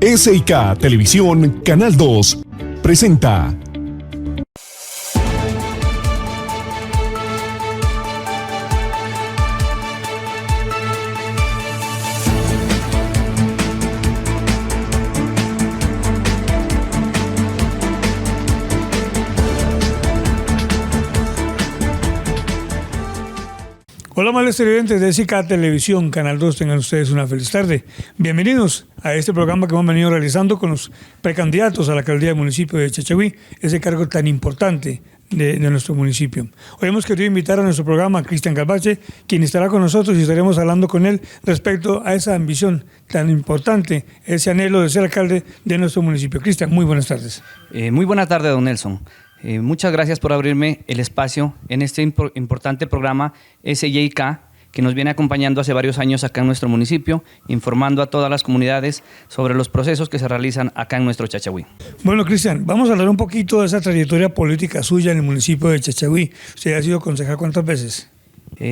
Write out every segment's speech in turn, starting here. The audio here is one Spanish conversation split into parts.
SIK Televisión, Canal 2, presenta. Hola, amables televidentes de SIK Televisión, Canal 2, tengan ustedes una feliz tarde. Bienvenidos a este programa que hemos venido realizando con los precandidatos a la alcaldía del municipio de Chachagüí, ese cargo tan importante de nuestro municipio. Hoy hemos querido invitar a nuestro programa a Cristian Calvache, quien estará con nosotros y estaremos hablando con él respecto a esa ambición tan importante, ese anhelo de ser alcalde de nuestro municipio. Cristian, muy buenas tardes. Muy buena tarde, don Nelson. Muchas gracias por abrirme el espacio en este importante programa SIK, que nos viene acompañando hace varios años acá en nuestro municipio, informando a todas las comunidades sobre los procesos que se realizan acá en nuestro Chachagüí. Bueno, Cristian, vamos a hablar un poquito de esa trayectoria política suya en el municipio de Chachagüí. ¿Usted ha sido concejal cuántas veces?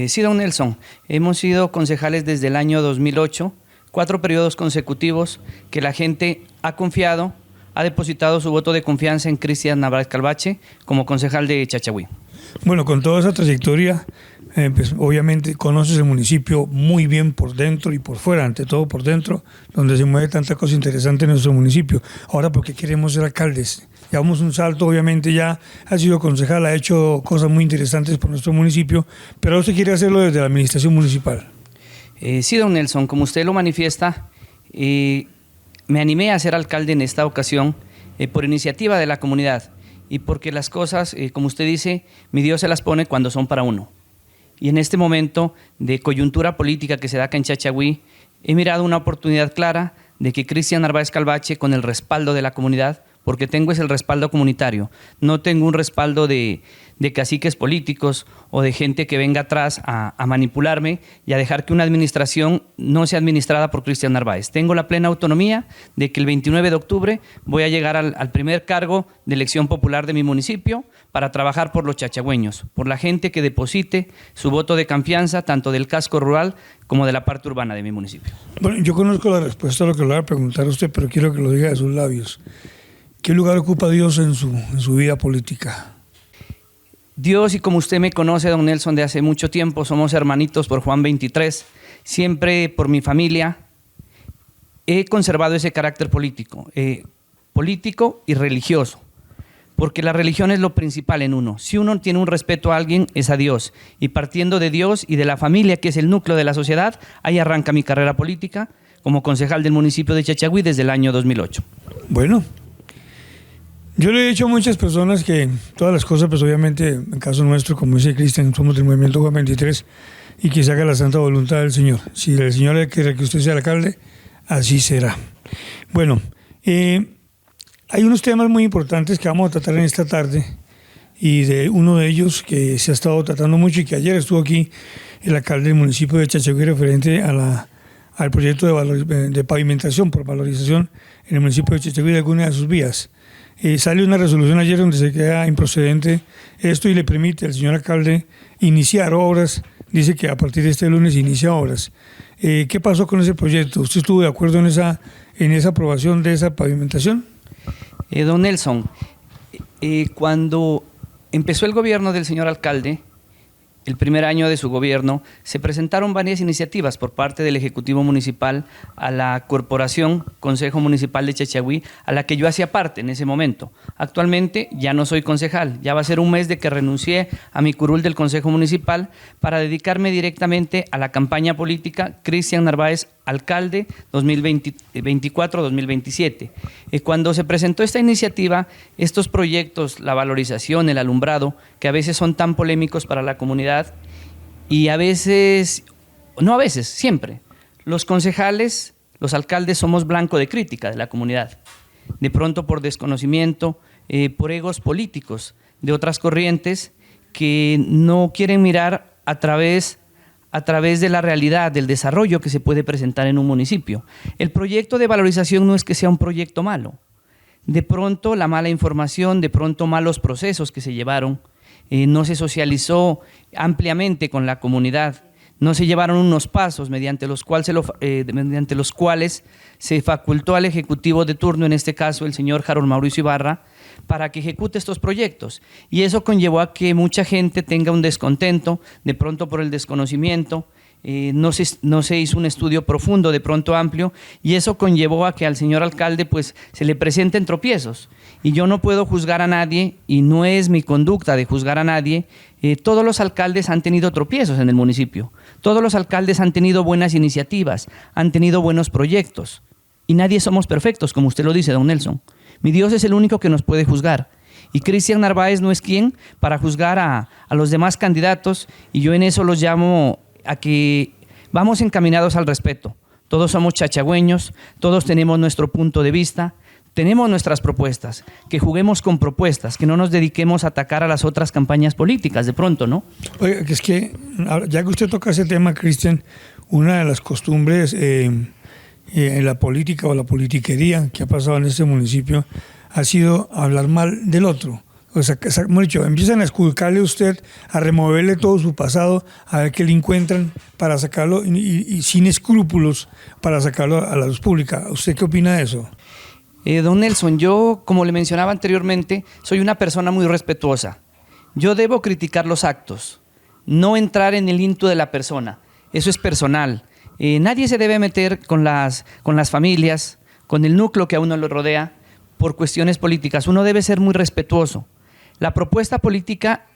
Sí, don Nelson. Hemos sido concejales desde el año 2008, 4 periodos consecutivos que la gente ha confiado, ha depositado su voto de confianza en Cristian Narváez Calvache como concejal de Chachagüí. Bueno, con toda esa trayectoria, pues, obviamente conoces el municipio muy bien por dentro y por fuera, ante todo por dentro, donde se mueve tanta cosa interesante en nuestro municipio. Ahora, ¿por qué queremos ser alcaldes? Llevamos un salto, obviamente ya ha sido concejal, ha hecho cosas muy interesantes por nuestro municipio, pero usted quiere hacerlo desde la administración municipal. Sí, don Nelson, como usted lo manifiesta, me animé a ser alcalde en esta ocasión por iniciativa de la comunidad y porque las cosas, como usted dice, mi Dios se las pone cuando son para uno. Y en este momento de coyuntura política que se da acá en Chachagüí, he mirado una oportunidad clara de que Cristian Narváez Calvache, con el respaldo de la comunidad, porque tengo el respaldo comunitario, no tengo un respaldo de caciques políticos o de gente que venga atrás a manipularme y a dejar que una administración no sea administrada por Cristian Narváez. Tengo la plena autonomía de que el 29 de octubre voy a llegar al primer cargo de elección popular de mi municipio para trabajar por los chachagüeños, por la gente que deposite su voto de confianza tanto del casco rural como de la parte urbana de mi municipio. Bueno, yo conozco la respuesta a lo que le voy a preguntar a usted, pero quiero que lo diga de sus labios. ¿Qué lugar ocupa Dios en su vida política? Dios, y como usted me conoce, don Nelson, de hace mucho tiempo, somos hermanitos por Juan 23, siempre por mi familia he conservado ese carácter político y religioso, porque la religión es lo principal en uno. Si uno tiene un respeto a alguien, es a Dios, y partiendo de Dios y de la familia, que es el núcleo de la sociedad, ahí arranca mi carrera política como concejal del municipio de Chachagüí desde el año 2008. Bueno, yo le he dicho a muchas personas que todas las cosas, pues obviamente, en caso nuestro, como dice Cristian, somos del movimiento Juan 23, y que se haga la santa voluntad del Señor. Si el Señor quiere que usted sea alcalde, así será. Bueno, hay unos temas muy importantes que vamos a tratar en esta tarde, y de uno de ellos que se ha estado tratando mucho y que ayer estuvo aquí el alcalde del municipio de Chachagüí referente al proyecto de pavimentación por valorización en el municipio de Chachagüí de alguna de sus vías. Sale una resolución ayer donde se queda improcedente esto y le permite al señor alcalde iniciar obras. Dice que a partir de este lunes inicia obras. ¿Qué pasó con ese proyecto? ¿Usted estuvo de acuerdo en esa aprobación de esa pavimentación? Don Nelson, cuando empezó el gobierno del señor alcalde, el primer año de su gobierno, se presentaron varias iniciativas por parte del Ejecutivo Municipal a la Corporación Consejo Municipal de Chachagüí, a la que yo hacía parte en ese momento. Actualmente ya no soy concejal, ya va a ser un mes de que renuncié a mi curul del Consejo Municipal para dedicarme directamente a la campaña política Cristian Narváez Alcalde 2024-2027. Cuando se presentó esta iniciativa, estos proyectos, la valorización, el alumbrado, que a veces son tan polémicos para la comunidad y a veces, no a veces, siempre, los concejales, los alcaldes somos blanco de crítica de la comunidad, de pronto por desconocimiento, por egos políticos de otras corrientes que no quieren mirar a través de la realidad, del desarrollo que se puede presentar en un municipio. El proyecto de valorización no es que sea un proyecto malo. De pronto la mala información, de pronto malos procesos que se llevaron, no se socializó ampliamente con la comunidad, no se llevaron unos pasos mediante los cuales se facultó al Ejecutivo de turno, en este caso el señor Harold Mauricio Ibarra, para que ejecute estos proyectos. Y eso conllevó a que mucha gente tenga un descontento, de pronto por el desconocimiento. No se hizo un estudio profundo, de pronto amplio, y eso conllevó a que al señor alcalde pues se le presenten tropiezos. Y yo no puedo juzgar a nadie, y no es mi conducta de juzgar a nadie. Todos los alcaldes han tenido tropiezos en el municipio, todos los alcaldes han tenido buenas iniciativas, han tenido buenos proyectos, y nadie somos perfectos, como usted lo dice, don Nelson. Mi Dios es el único que nos puede juzgar. Y Cristian Narváez no es quien para juzgar a los demás candidatos, y yo en eso los llamo a que vamos encaminados al respeto. Todos somos chachagüeños, todos tenemos nuestro punto de vista, tenemos nuestras propuestas, que juguemos con propuestas, que no nos dediquemos a atacar a las otras campañas políticas, de pronto, ¿no? Oiga, es que ya que usted toca ese tema, Cristian, una de las costumbres en la política o la politiquería que ha pasado en este municipio ha sido hablar mal del otro. O sea, hemos dicho, empiezan a esculcarle a usted, a removerle todo su pasado, a ver qué le encuentran para sacarlo, y sin escrúpulos para sacarlo a la luz pública. ¿Usted qué opina de eso? Don Nelson, yo, como le mencionaba anteriormente, soy una persona muy respetuosa. Yo debo criticar los actos, no entrar en el into de la persona. Eso es personal. Nadie se debe meter con las familias, con el núcleo que a uno lo rodea, por cuestiones políticas. Uno debe ser muy respetuoso. La propuesta política,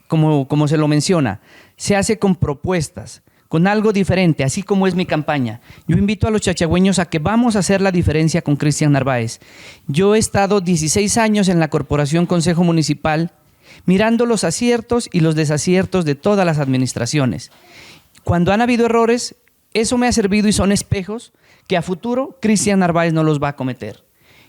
como se lo menciona, se hace con propuestas, con algo diferente, así como es mi campaña. Yo invito a los chachagüeños a que vamos a hacer la diferencia con Cristian Narváez. Yo he estado 16 años en la Corporación Consejo Municipal, mirando los aciertos y los desaciertos de todas las administraciones. Cuando han habido errores, eso me ha servido y son espejos que a futuro Cristian Narváez no los va a cometer.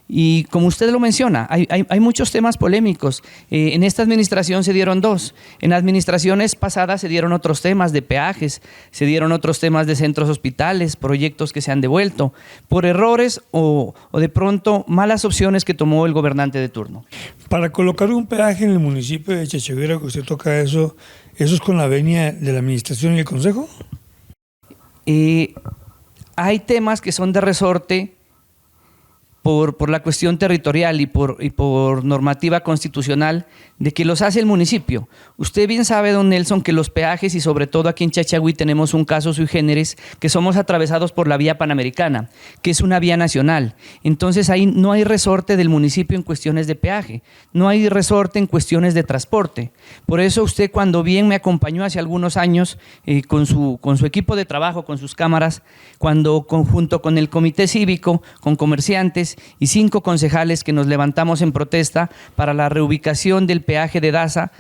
Y como usted lo menciona, hay muchos temas polémicos. En esta administración se dieron dos. En administraciones pasadas se dieron otros temas de peajes, se dieron otros temas de centros hospitales, proyectos que se han devuelto por errores o de pronto malas opciones que tomó el gobernante de turno. Para colocar un peaje en el municipio de Chachagüira, que usted toca ¿eso es con la venia de la administración y el consejo? Hay temas que son de resorte por la cuestión territorial y por normativa constitucional de que los hace el municipio. Usted bien sabe, don Nelson, que los peajes, y sobre todo aquí en Chachagüí tenemos un caso sui generis, que somos atravesados por la vía panamericana, que es una vía nacional. Entonces ahí no hay resorte del municipio en cuestiones de peaje, no hay resorte en cuestiones de transporte. Por eso usted, cuando bien me acompañó hace algunos años con su equipo de trabajo, con sus cámaras, cuando junto con el comité cívico, con comerciantes y 5 concejales que nos levantamos en protesta para la reubicación del peaje de Daza,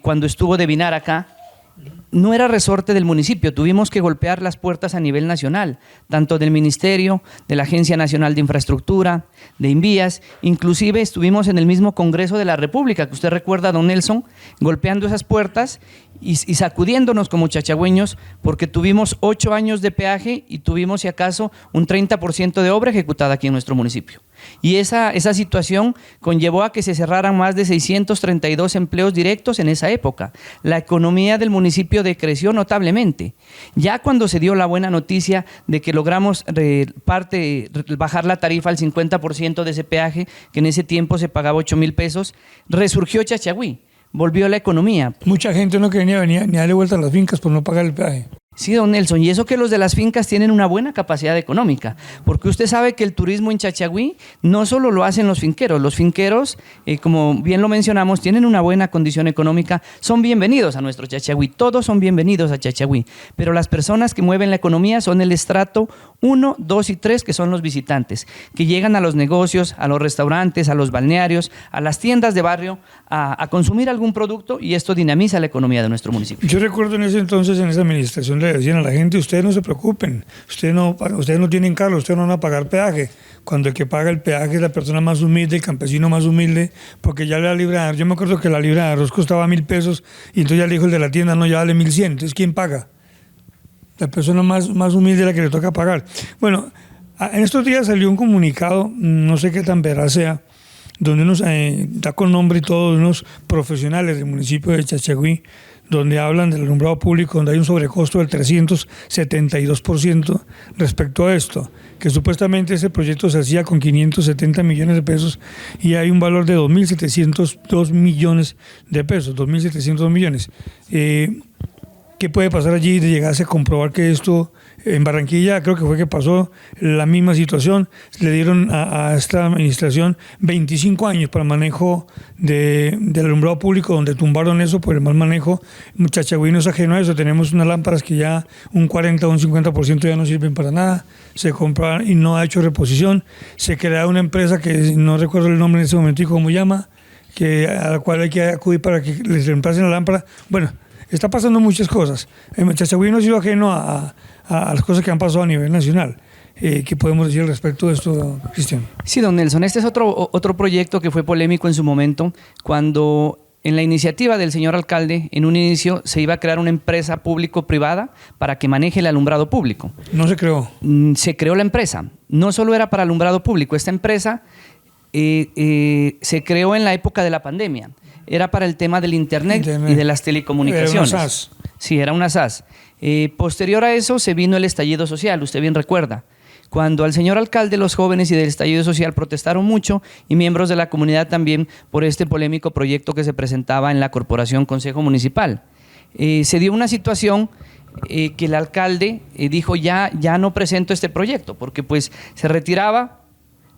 cuando estuvo de Binar acá, no era resorte del municipio, tuvimos que golpear las puertas a nivel nacional, tanto del Ministerio, de la Agencia Nacional de Infraestructura, de Invías, inclusive estuvimos en el mismo Congreso de la República, que usted recuerda, don Nelson, golpeando esas puertas y sacudiéndonos como chachagüeños, porque tuvimos 8 años de peaje y tuvimos, si acaso, un 30% de obra ejecutada aquí en nuestro municipio. Y esa situación conllevó a que se cerraran más de 632 empleos directos en esa época. La economía del municipio decreció notablemente. Ya cuando se dio la buena noticia de que logramos bajar la tarifa al 50% de ese peaje, que en ese tiempo se pagaba 8,000 pesos, resurgió Chachagüí, volvió la economía. Mucha gente no quería venir ni darle vuelta a las fincas por no pagar el peaje. Sí, don Nelson, y eso que los de las fincas tienen una buena capacidad económica, porque usted sabe que el turismo en Chachagüí no solo lo hacen los finqueros, como bien lo mencionamos, tienen una buena condición económica, son bienvenidos a nuestro Chachagüí, todos son bienvenidos a Chachagüí, pero las personas que mueven la economía son el estrato 1, 2 y 3, que son los visitantes, que llegan a los negocios, a los restaurantes, a los balnearios, a las tiendas de barrio, a consumir algún producto, y esto dinamiza la economía de nuestro municipio. Yo recuerdo en ese entonces, en esa administración, le decían a la gente: ustedes no se preocupen, ustedes no tienen carro, ustedes no van a pagar peaje, cuando el que paga el peaje es la persona más humilde, el campesino más humilde, porque ya la libra, yo me acuerdo que la libra de arroz costaba 1,000 pesos y entonces ya le dijo el de la tienda: no, ya vale 1,100, entonces ¿quién paga? La persona más humilde es la que le toca pagar. Bueno, en estos días salió un comunicado, no sé qué tan veraz sea, donde unos da con nombre y todos unos profesionales del municipio de Chachagüí, donde hablan del alumbrado público, donde hay un sobrecosto del 372% respecto a esto, que supuestamente ese proyecto se hacía con 570 millones de pesos y hay un valor de 2.702 millones de pesos, 2.702 millones. ¿Qué puede pasar allí de llegarse a comprobar que esto en Barranquilla, creo que fue que pasó la misma situación? Le dieron a esta administración 25 años para manejo del alumbrado público, donde tumbaron eso por el mal manejo. Chachagüí no es ajeno a eso. Tenemos unas lámparas que ya un 40 o un 50% ya no sirven para nada. Se compran y no ha hecho reposición. Se crea una empresa que no recuerdo el nombre en ese momento y cómo llama, a la cual hay que acudir para que les reemplacen la lámpara. Bueno, está pasando muchas cosas. Chachagüí no ha sido ajeno a las cosas que han pasado a nivel nacional. ¿Qué podemos decir al respecto de esto, Cristian? Sí, don Nelson, este es otro proyecto que fue polémico en su momento, cuando en la iniciativa del señor alcalde, en un inicio se iba a crear una empresa público-privada para que maneje el alumbrado público. No se creó. Se creó la empresa. No solo era para alumbrado público, esta empresa se creó en la época de la pandemia. Era para el tema del internet y de las telecomunicaciones. Era una SAS. Sí, era una SAS. Posterior a eso se vino el estallido social, usted bien recuerda. Cuando al señor alcalde, los jóvenes y del estallido social protestaron mucho y miembros de la comunidad también por este polémico proyecto que se presentaba en la Corporación Consejo Municipal. Se dio una situación que el alcalde dijo ya no presento este proyecto porque pues se retiraba,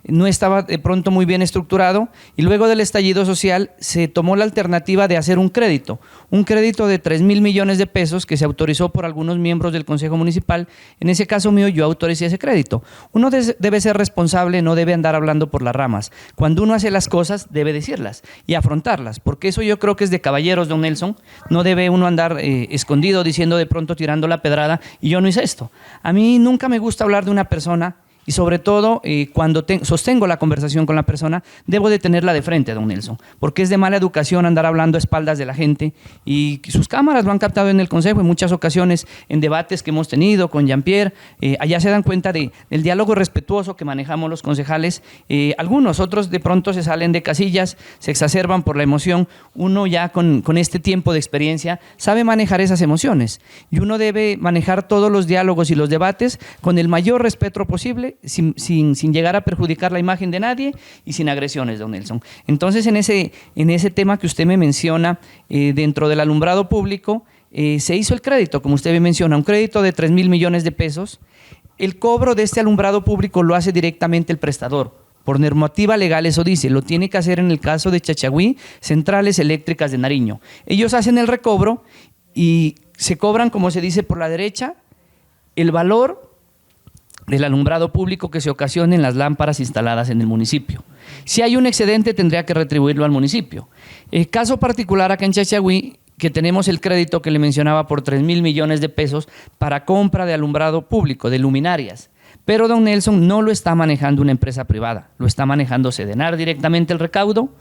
no estaba de pronto muy bien estructurado y luego del estallido social se tomó la alternativa de hacer un crédito de 3.000 millones de pesos que se autorizó por algunos miembros del Consejo Municipal. En ese caso mío yo autoricé ese crédito. Uno debe ser responsable, no debe andar hablando por las ramas. Cuando uno hace las cosas debe decirlas y afrontarlas, porque eso yo creo que es de caballeros, don Nelson. No debe uno andar escondido diciendo de pronto tirando la pedrada y yo no hice esto. A mí nunca me gusta hablar de una persona. Y sobre todo, cuando sostengo la conversación con la persona, debo de tenerla de frente, don Nelson, porque es de mala educación andar hablando a espaldas de la gente y sus cámaras lo han captado en el Consejo en muchas ocasiones, en debates que hemos tenido con Jean-Pierre, allá se dan cuenta del diálogo respetuoso que manejamos los concejales, algunos, otros de pronto se salen de casillas, se exacerban por la emoción. Uno ya con este tiempo de experiencia sabe manejar esas emociones y uno debe manejar todos los diálogos y los debates con el mayor respeto posible, sin llegar a perjudicar la imagen de nadie y sin agresiones, don Nelson. Entonces, en ese tema que usted me menciona, dentro del alumbrado público, se hizo el crédito, como usted me menciona, un crédito de 3.000 millones de pesos. El cobro de este alumbrado público lo hace directamente el prestador. Por normativa legal eso dice, lo tiene que hacer en el caso de Chachagüí, Centrales Eléctricas de Nariño. Ellos hacen el recobro y se cobran, como se dice por la derecha, el valor del alumbrado público que se ocasione en las lámparas instaladas en el municipio. Si hay un excedente, tendría que retribuirlo al municipio. El caso particular acá en Chachagüí, que tenemos el crédito que le mencionaba por 3.000 millones de pesos para compra de alumbrado público, de luminarias. Pero don Nelson no lo está manejando una empresa privada, lo está manejando Sedenar directamente el recaudo.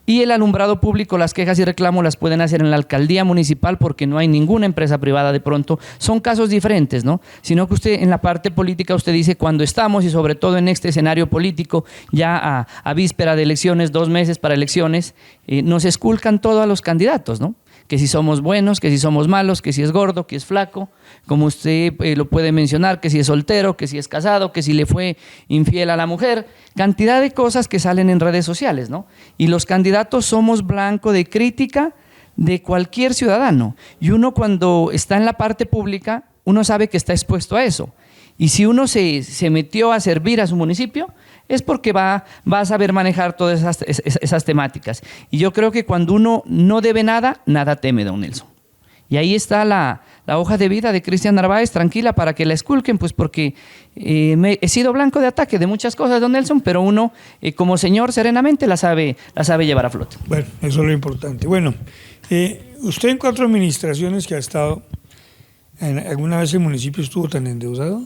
Y el alumbrado público, las quejas y reclamos las pueden hacer en la alcaldía municipal porque no hay ninguna empresa privada de pronto. Son casos diferentes, ¿no? Sino que usted en la parte política usted dice cuando estamos y sobre todo en este escenario político ya a víspera de elecciones, 2 meses para elecciones, nos esculcan todo a los candidatos, ¿no? Que si somos buenos, que si somos malos, que si es gordo, que es flaco, como usted lo puede mencionar, que si es soltero, que si es casado, que si le fue infiel a la mujer, cantidad de cosas que salen en redes sociales, ¿no? Y los candidatos somos blanco de crítica de cualquier ciudadano. Y uno cuando está en la parte pública, uno sabe que está expuesto a eso. Y si uno se metió a servir a su municipio, es porque va a saber manejar todas esas temáticas. Y yo creo que cuando uno no debe nada, nada teme, don Nelson. Y ahí está la hoja de vida de Cristian Narváez, tranquila, para que la esculquen, pues porque he sido blanco de ataque de muchas cosas, don Nelson, pero uno, como señor, serenamente la sabe llevar a flote. Bueno, eso es lo importante. Bueno, usted en 4 administraciones que ha estado, ¿alguna vez el municipio estuvo tan endeudado?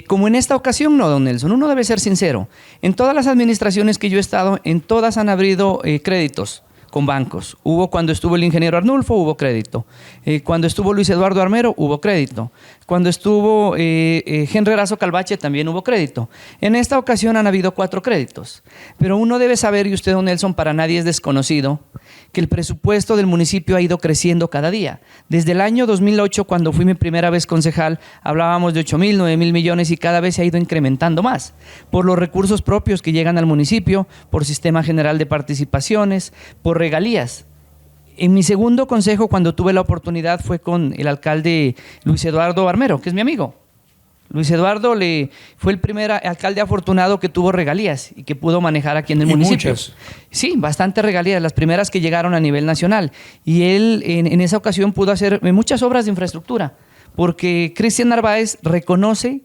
Como en esta ocasión, no, don Nelson, uno debe ser sincero. En todas las administraciones que yo he estado, en todas han habido créditos con bancos. Hubo cuando estuvo el ingeniero Arnulfo, hubo crédito. Cuando estuvo Luis Eduardo Armero, hubo crédito. Cuando estuvo Henry Erazo Calvache, también hubo crédito. En esta ocasión han habido 4 créditos. Pero uno debe saber, y usted, don Nelson, para nadie es desconocido, que el presupuesto del municipio ha ido creciendo cada día. Desde el año 2008, cuando fui mi primera vez concejal, hablábamos de 8,000, 9,000 millones y cada vez se ha ido incrementando más por los recursos propios que llegan al municipio, por sistema general de participaciones, por regalías. En mi segundo consejo, cuando tuve la oportunidad, fue con el alcalde Luis Eduardo Armero, que es mi amigo. Luis Eduardo fue el primer alcalde afortunado que tuvo regalías y que pudo manejar aquí en el municipio. Muchas. Sí, bastantes regalías, las primeras que llegaron a nivel nacional. Y él en esa ocasión pudo hacer muchas obras de infraestructura, porque Cristian Narváez reconoce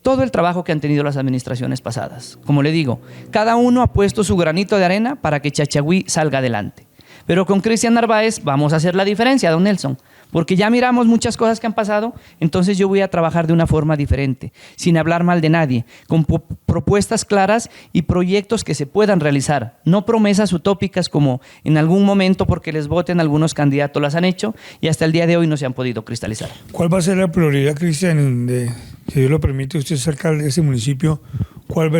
todo el trabajo que han tenido las administraciones pasadas. Como le digo, cada uno ha puesto su granito de arena para que Chachagüí salga adelante. Pero con Cristian Narváez vamos a hacer la diferencia, don Nelson, porque ya miramos muchas cosas que han pasado, entonces yo voy a trabajar de una forma diferente, sin hablar mal de nadie, con propuestas claras y proyectos que se puedan realizar, no promesas utópicas como en algún momento porque les voten algunos candidatos las han hecho y hasta el día de hoy no se han podido cristalizar. ¿Cuál va a ser la prioridad, Cristian, si Dios lo permite, usted es alcalde de ese municipio? ¿Cuál va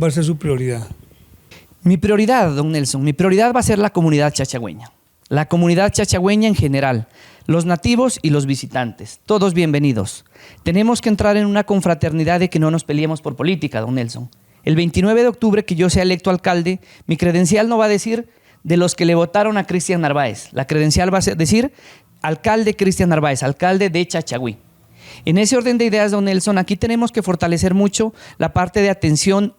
a ser su prioridad? Mi prioridad, don Nelson, mi prioridad va a ser la comunidad chachagüeña. La comunidad chachagüeña en general, los nativos y los visitantes, todos bienvenidos. Tenemos que entrar en una confraternidad de que no nos peleemos por política, don Nelson. El 29 de octubre que yo sea electo alcalde, mi credencial no va a decir de los que le votaron a Cristian Narváez. La credencial va a decir alcalde Cristian Narváez, alcalde de Chachagüí. En ese orden de ideas, don Nelson, aquí tenemos que fortalecer mucho la parte de atención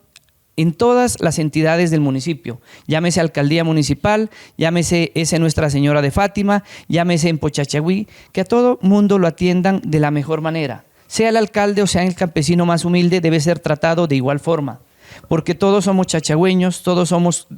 en todas las entidades del municipio, llámese Alcaldía Municipal, llámese ese Nuestra Señora de Fátima, llámese en Pochachagüí, que a todo mundo lo atiendan de la mejor manera. Sea el alcalde o sea el campesino más humilde, debe ser tratado de igual forma, porque todos somos chachagüeños, todos somos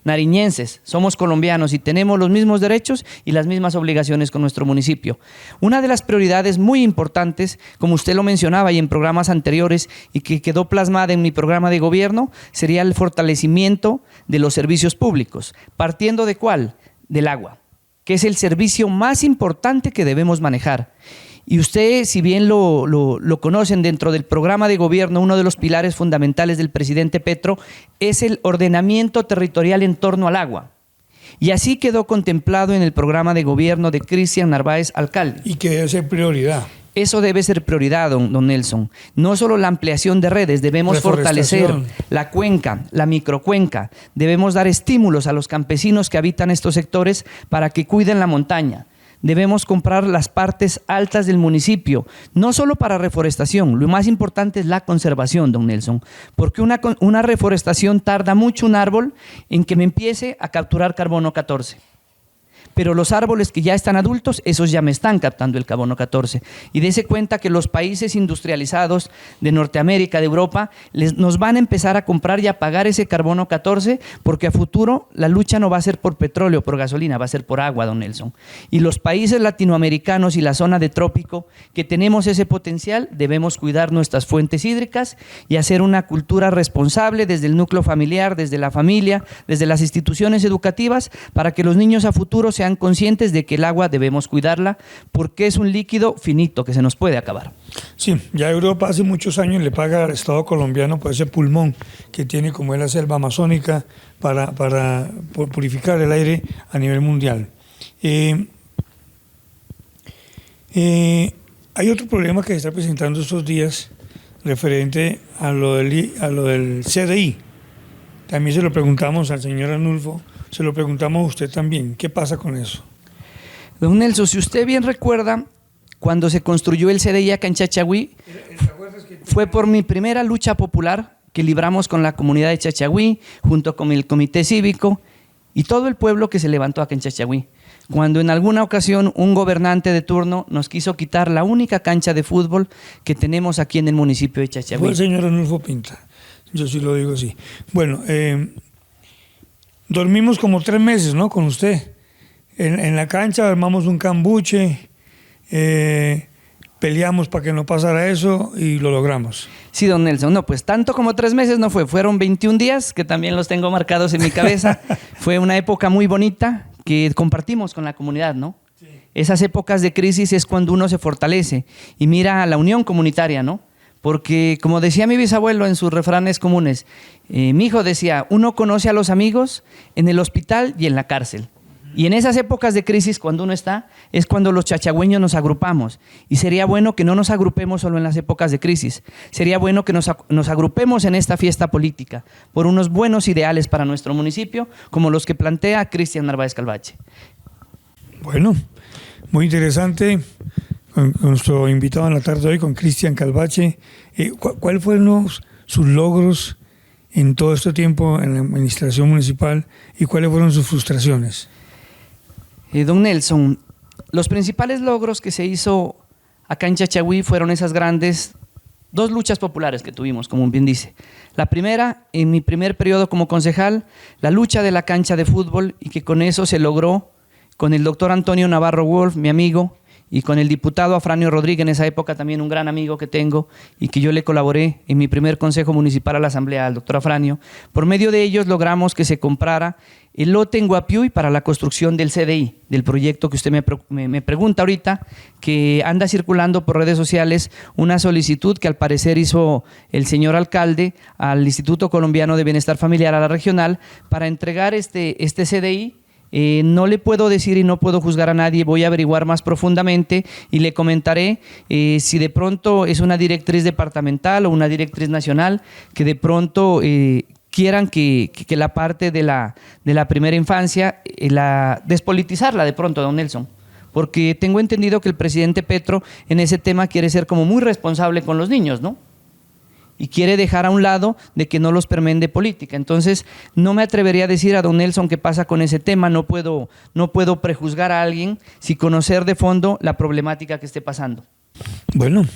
nariñenses, somos colombianos y tenemos los mismos derechos y las mismas obligaciones con nuestro municipio. Una de las prioridades muy importantes, como usted lo mencionaba y en programas anteriores y que quedó plasmada en mi programa de gobierno, sería el fortalecimiento de los servicios públicos. ¿Partiendo de cuál? Del agua, que es el servicio más importante que debemos manejar. Y usted, si bien lo conocen dentro del programa de gobierno, uno de los pilares fundamentales del presidente Petro es el ordenamiento territorial en torno al agua. Y así quedó contemplado en el programa de gobierno de Cristian Narváez, alcalde. Y que debe ser prioridad. Eso debe ser prioridad, don Nelson. No solo la ampliación de redes, debemos fortalecer la cuenca, la microcuenca. Debemos dar estímulos a los campesinos que habitan estos sectores para que cuiden la montaña. Debemos comprar las partes altas del municipio, no solo para reforestación, lo más importante es la conservación, don Nelson, porque una reforestación tarda mucho un árbol en que me empiece a capturar carbono 14. Pero los árboles que ya están adultos, esos ya me están captando el carbono 14. Y dése cuenta que los países industrializados de Norteamérica, de Europa, nos van a empezar a comprar y a pagar ese carbono 14 porque a futuro la lucha no va a ser por petróleo, por gasolina, va a ser por agua, don Nelson. Y los países latinoamericanos y la zona de trópico que tenemos ese potencial, debemos cuidar nuestras fuentes hídricas y hacer una cultura responsable desde el núcleo familiar, desde la familia, desde las instituciones educativas, para que los niños a futuro sean conscientes de que el agua debemos cuidarla porque es un líquido finito que se nos puede acabar. Sí, ya Europa hace muchos años le paga al Estado colombiano por ese pulmón que tiene como es la selva amazónica para purificar el aire a nivel mundial. Hay otro problema que se está presentando estos días referente a lo del CDI. También se lo preguntamos al señor Arnulfo, se lo preguntamos a usted también. ¿Qué pasa con eso? Don Nelson, si usted bien recuerda, cuando se construyó el CDI acá en Chachagüí, fue por mi primera lucha popular que libramos con la comunidad de Chachagüí, junto con el comité cívico y todo el pueblo que se levantó acá en Chachagüí. Cuando en alguna ocasión un gobernante de turno nos quiso quitar la única cancha de fútbol que tenemos aquí en el municipio de Chachagüí. Fue el señor Arnulfo Pinta, yo sí lo digo así. Bueno, dormimos como 3 meses, ¿no? Con usted. En la cancha armamos un cambuche, peleamos para que no pasara eso y lo logramos. Sí, don Nelson, no, pues tanto como 3 meses no fue, fueron 21 días, que también los tengo marcados en mi cabeza. Fue una época muy bonita que compartimos con la comunidad, ¿no? Sí. Esas épocas de crisis es cuando uno se fortalece y mira a la unión comunitaria, ¿no? Porque, como decía mi bisabuelo en sus refranes comunes, mi hijo decía, uno conoce a los amigos en el hospital y en la cárcel. Y en esas épocas de crisis, cuando uno está, es cuando los chachagüeños nos agrupamos. Y sería bueno que no nos agrupemos solo en las épocas de crisis. Sería bueno que nos agrupemos en esta fiesta política por unos buenos ideales para nuestro municipio, como los que plantea Cristian Narváez Calvache. Bueno, muy interesante. Con nuestro invitado en la tarde de hoy, con Cristian Calvache. ¿Cuáles fueron sus logros en todo este tiempo en la administración municipal y cuáles fueron sus frustraciones? Don Nelson, los principales logros que se hizo acá en Chachagüí fueron esas grandes 2 luchas populares que tuvimos, como bien dice. La primera, en mi primer periodo como concejal, la lucha de la cancha de fútbol, y que con eso se logró con el doctor Antonio Navarro Wolf, mi amigo, y con el diputado Afranio Rodríguez, en esa época también un gran amigo que tengo y que yo le colaboré en mi primer consejo municipal a la asamblea, al doctor Afranio. Por medio de ellos logramos que se comprara el lote en Guapiuy para la construcción del CDI, del proyecto que usted me pregunta ahorita, que anda circulando por redes sociales una solicitud que al parecer hizo el señor alcalde al Instituto Colombiano de Bienestar Familiar, a la regional, para entregar este CDI. No le puedo decir y no puedo juzgar a nadie, voy a averiguar más profundamente y le comentaré si de pronto es una directriz departamental o una directriz nacional, que de pronto quieran que la parte de la primera infancia, despolitizarla de pronto, don Nelson, porque tengo entendido que el presidente Petro en ese tema quiere ser como muy responsable con los niños, ¿no? Y quiere dejar a un lado de que no los permeen de política. Entonces, no me atrevería a decir a don Nelson qué pasa con ese tema, no puedo prejuzgar a alguien sin conocer de fondo la problemática que esté pasando. Bueno,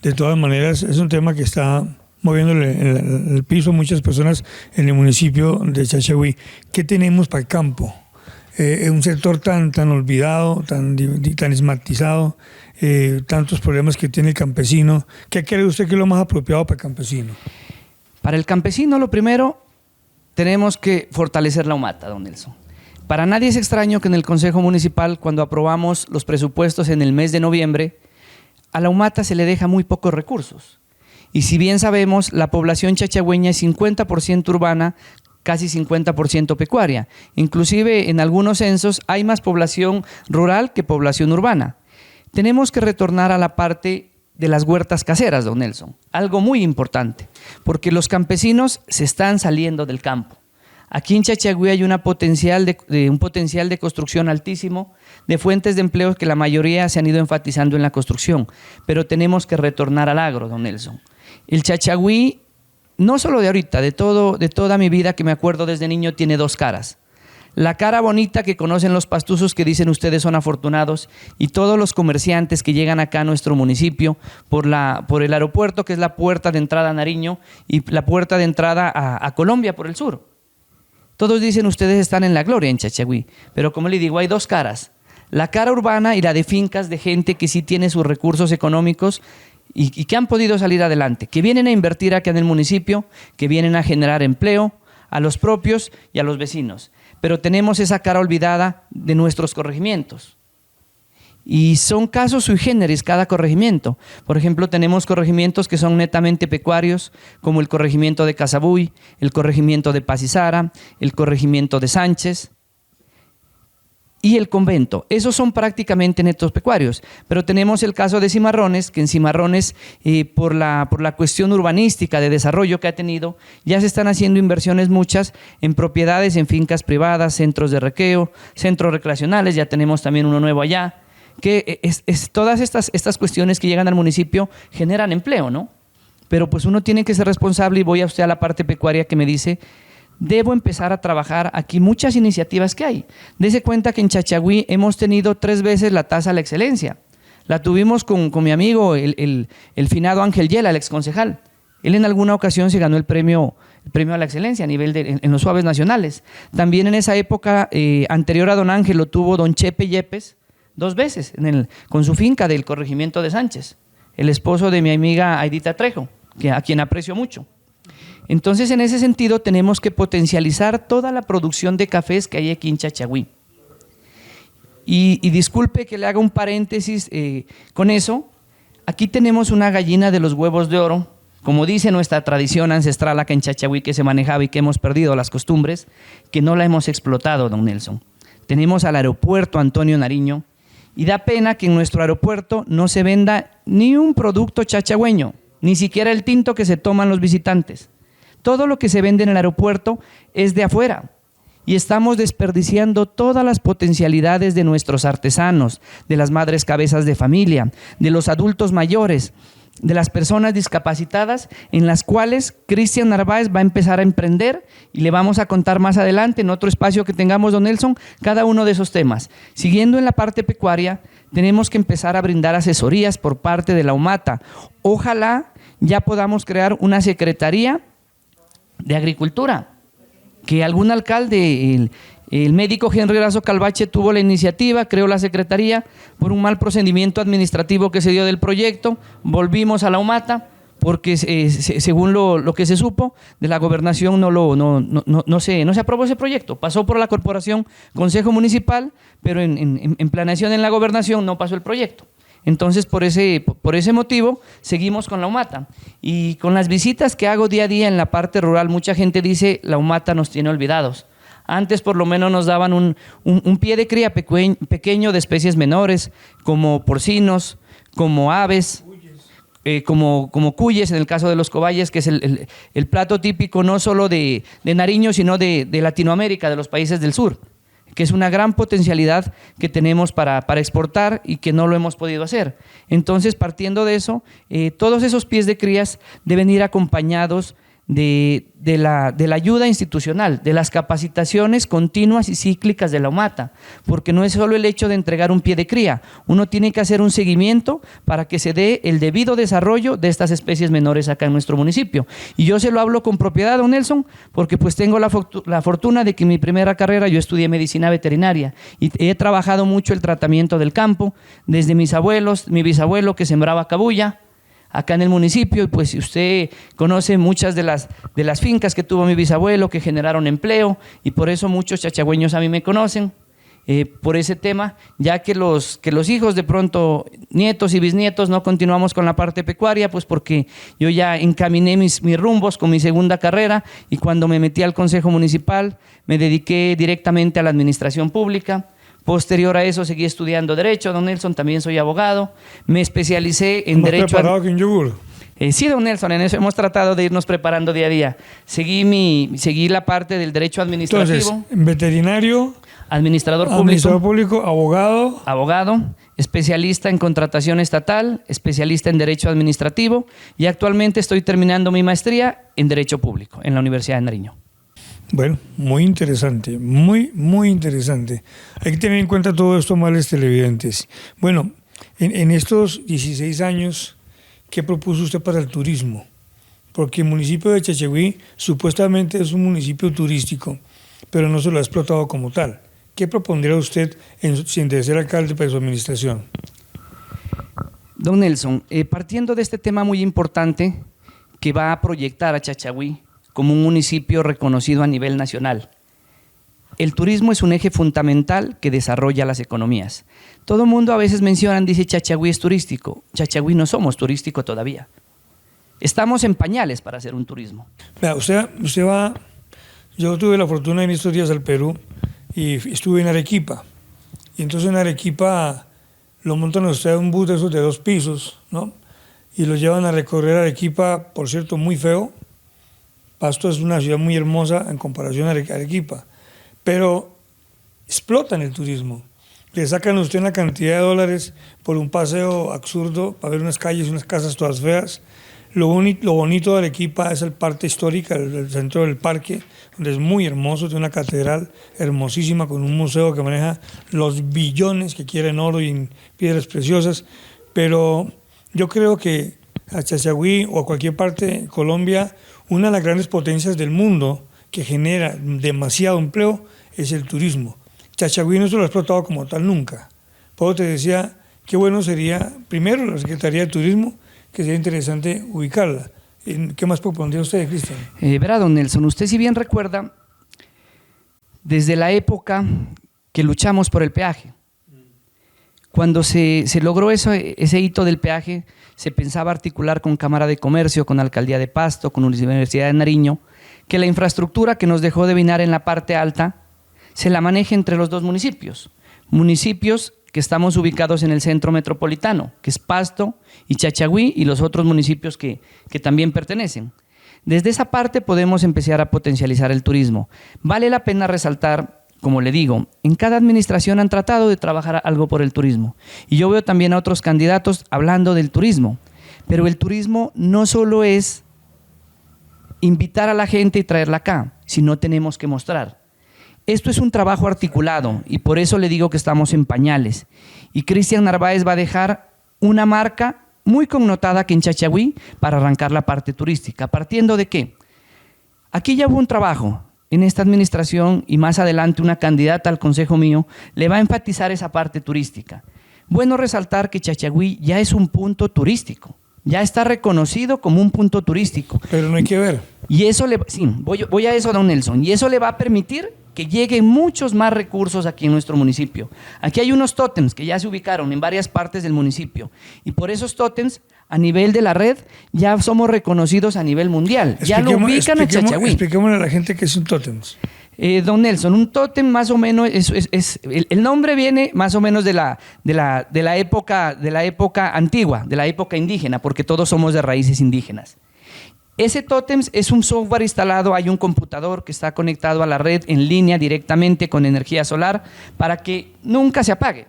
de todas maneras, es un tema que está moviéndole el piso a muchas personas en el municipio de Chachagüí. ¿Qué tenemos para el campo? Un sector tan olvidado, tan estigmatizado, tantos problemas que tiene el campesino. ¿Qué cree usted que es lo más apropiado para el campesino? Para el campesino, lo primero, tenemos que fortalecer la humata, don Nelson. Para nadie es extraño que en el Consejo Municipal, cuando aprobamos los presupuestos en el mes de noviembre, a la humata se le deja muy pocos recursos. Y si bien sabemos, la población chachagüeña es 50% urbana, casi 50% pecuaria. Inclusive en algunos censos hay más población rural que población urbana. Tenemos que retornar a la parte de las huertas caseras, don Nelson, algo muy importante, porque los campesinos se están saliendo del campo. Aquí en Chachagüí hay un potencial de construcción altísimo, de fuentes de empleo que la mayoría se han ido enfatizando en la construcción, pero tenemos que retornar al agro, don Nelson. El Chachagüí, no solo de ahorita, de toda mi vida que me acuerdo desde niño, tiene 2 caras. La cara bonita que conocen los pastuzos, que dicen ustedes son afortunados, y todos los comerciantes que llegan acá a nuestro municipio por el aeropuerto, que es la puerta de entrada a Nariño y la puerta de entrada a Colombia por el sur. Todos dicen ustedes están en la gloria en Chachagüí, pero como le digo, hay 2 caras. La cara urbana y la de fincas, de gente que sí tiene sus recursos económicos y que han podido salir adelante, que vienen a invertir acá en el municipio, que vienen a generar empleo a los propios y a los vecinos. Pero tenemos esa cara olvidada de nuestros corregimientos. Y son casos sui generis cada corregimiento. Por ejemplo, tenemos corregimientos que son netamente pecuarios, como el corregimiento de Casabuy, el corregimiento de Pazizara, el corregimiento de Sánchez y el convento. Esos son prácticamente netos pecuarios, pero tenemos el caso de Cimarrones, que en Cimarrones, por la cuestión urbanística de desarrollo que ha tenido, ya se están haciendo inversiones muchas en propiedades, en fincas privadas, centros de recreo, centros recreacionales, ya tenemos también uno nuevo allá, que todas estas cuestiones que llegan al municipio generan empleo, ¿no? Pero pues uno tiene que ser responsable, y voy a usted a la parte pecuaria que me dice, debo empezar a trabajar aquí muchas iniciativas que hay. Dese cuenta que en Chachagüí hemos tenido 3 veces la tasa a la excelencia. La tuvimos con mi amigo, el finado Ángel Yela, el exconcejal. Él en alguna ocasión se ganó el premio a la excelencia a nivel en los suaves nacionales. También en esa época, anterior a don Ángel, lo tuvo don Chepe Yepes, 2 veces con su finca del corregimiento de Sánchez, el esposo de mi amiga Aidita Trejo, a quien aprecio mucho. Entonces, en ese sentido, tenemos que potencializar toda la producción de cafés que hay aquí en Chachagüí. Y disculpe que le haga un paréntesis con eso. Aquí tenemos una gallina de los huevos de oro, como dice nuestra tradición ancestral acá en Chachagüí, que se manejaba y que hemos perdido las costumbres, que no la hemos explotado, don Nelson. Tenemos al aeropuerto Antonio Nariño, y da pena que en nuestro aeropuerto no se venda ni un producto chachagüeño, ni siquiera el tinto que se toman los visitantes. Todo lo que se vende en el aeropuerto es de afuera, y estamos desperdiciando todas las potencialidades de nuestros artesanos, de las madres cabezas de familia, de los adultos mayores, de las personas discapacitadas, en las cuales Cristian Narváez va a empezar a emprender, y le vamos a contar más adelante en otro espacio que tengamos, don Nelson, cada uno de esos temas. Siguiendo en la parte pecuaria, tenemos que empezar a brindar asesorías por parte de la UMATA. Ojalá ya podamos crear una secretaría de agricultura, que algún alcalde, el médico Henry Erazo Calvache tuvo la iniciativa, creó la secretaría por un mal procedimiento administrativo que se dio del proyecto. Volvimos a la UMATA porque según lo que se supo de la gobernación no se aprobó ese proyecto. Pasó por la corporación Consejo Municipal, pero en planeación en la gobernación no pasó el proyecto. Entonces, por ese motivo, seguimos con la UMATA. Y con las visitas que hago día a día en la parte rural, mucha gente dice, la UMATA nos tiene olvidados. Antes por lo menos nos daban un pie de cría pequeño de especies menores, como porcinos, como aves, como cuyes, en el caso de los cobayes, que es el plato típico no solo de Nariño, sino de Latinoamérica, de los países del sur, que es una gran potencialidad que tenemos para exportar y que no lo hemos podido hacer. Entonces, partiendo de eso, todos esos pies de crías deben ir acompañados de la ayuda institucional, de las capacitaciones continuas y cíclicas de la UMATA, porque no es solo el hecho de entregar un pie de cría, uno tiene que hacer un seguimiento para que se dé el debido desarrollo de estas especies menores acá en nuestro municipio. Y yo se lo hablo con propiedad, don Nelson, porque pues tengo la fortuna de que en mi primera carrera yo estudié medicina veterinaria y he trabajado mucho el tratamiento del campo, desde mis abuelos, mi bisabuelo que sembraba cabuya acá en el municipio, y pues usted conoce muchas de las fincas que tuvo mi bisabuelo que generaron empleo, y por eso muchos chachagüeños a mí me conocen por ese tema, ya que los hijos de pronto, nietos y bisnietos, no continuamos con la parte pecuaria, pues porque yo ya encaminé mis rumbos con mi segunda carrera, y cuando me metí al Consejo Municipal me dediqué directamente a la administración pública. Posterior a eso seguí estudiando Derecho, don Nelson, también soy abogado, me especialicé en Derecho. ¿Más preparado que un yogur? Sí, don Nelson, en eso hemos tratado de irnos preparando día a día. Seguí la parte del Derecho Administrativo. Entonces, veterinario, administrador público, abogado, especialista en contratación estatal, especialista en Derecho Administrativo, y actualmente estoy terminando mi maestría en Derecho Público en la Universidad de Nariño. Bueno, muy interesante, muy interesante. Hay que tener en cuenta todo esto, amables televidentes. Bueno, en estos 16 años, ¿qué propuso usted para el turismo? Porque el municipio de Chachagüí supuestamente es un municipio turístico, pero no se lo ha explotado como tal. ¿Qué propondría usted sin de ser alcalde para su administración? Don Nelson, partiendo de este tema muy importante que va a proyectar a Chachagüí como un municipio reconocido a nivel nacional. El turismo es un eje fundamental que desarrolla las economías. Todo el mundo a veces dice Chachagüí es turístico. Chachagüí no somos turístico todavía. Estamos en pañales para hacer un turismo. Vea, usted va, yo tuve la fortuna en estos días al Perú y estuve en Arequipa. Y entonces en Arequipa lo montan a usted un bus de esos de 2 pisos, ¿no? Y lo llevan a recorrer Arequipa, por cierto, muy feo. Pasto es una ciudad muy hermosa en comparación a Arequipa, pero explotan el turismo. Le sacan a usted una cantidad de dólares por un paseo absurdo para ver unas calles y unas casas todas feas. Lo bonito de Arequipa es el parte histórica, el centro del parque, donde es muy hermoso, tiene una catedral hermosísima con un museo que maneja los billones que quiere en oro y en piedras preciosas. Pero yo creo que a Chachagüí o a cualquier parte de Colombia, una de las grandes potencias del mundo que genera demasiado empleo es el turismo. Chachagüí no se lo ha explotado como tal nunca, Por eso te decía, qué bueno sería, primero, la Secretaría de Turismo, que sería interesante ubicarla. ¿Qué más propondría usted, Cristian? Verá, don Nelson, usted si bien recuerda, desde la época que luchamos por el peaje, cuando se logró ese hito del peaje, se pensaba articular con Cámara de Comercio, con Alcaldía de Pasto, con Universidad de Nariño, que la infraestructura que nos dejó de Vinar en la parte alta se la maneje entre los dos municipios. Municipios que estamos ubicados en el centro metropolitano, que es Pasto y Chachagüí, y los otros municipios que también pertenecen. Desde esa parte podemos empezar a potencializar el turismo. Vale la pena resaltar, como le digo, en cada administración han tratado de trabajar algo por el turismo. Y yo veo también a otros candidatos hablando del turismo. Pero el turismo no solo es invitar a la gente y traerla acá, sino tenemos que mostrar. Esto es un trabajo articulado y por eso le digo que estamos en pañales. Y Cristian Narváez va a dejar una marca muy connotada aquí en Chachagüí para arrancar la parte turística. ¿Partiendo de qué? Aquí ya hubo un trabajo en esta administración y más adelante una candidata al consejo mío le va a enfatizar esa parte turística. Bueno resaltar que Chachagüí ya es un punto turístico. Ya está reconocido como un punto turístico. Pero no hay que ver. Y eso sí, voy a eso, don Nelson. Y eso le va a permitir que lleguen muchos más recursos aquí en nuestro municipio. Aquí hay unos tótems que ya se ubicaron en varias partes del municipio. Y por esos tótems, a nivel de la red, ya somos reconocidos a nivel mundial. Ya lo ubican en Chachagüí. Expliquémosle a la gente qué es un tótem. Don Nelson, un tótem más o menos, el nombre viene más o menos de la época antigua, de la época indígena, porque todos somos de raíces indígenas. Ese tótem es un software instalado, hay un computador que está conectado a la red en línea directamente con energía solar para que nunca se apague.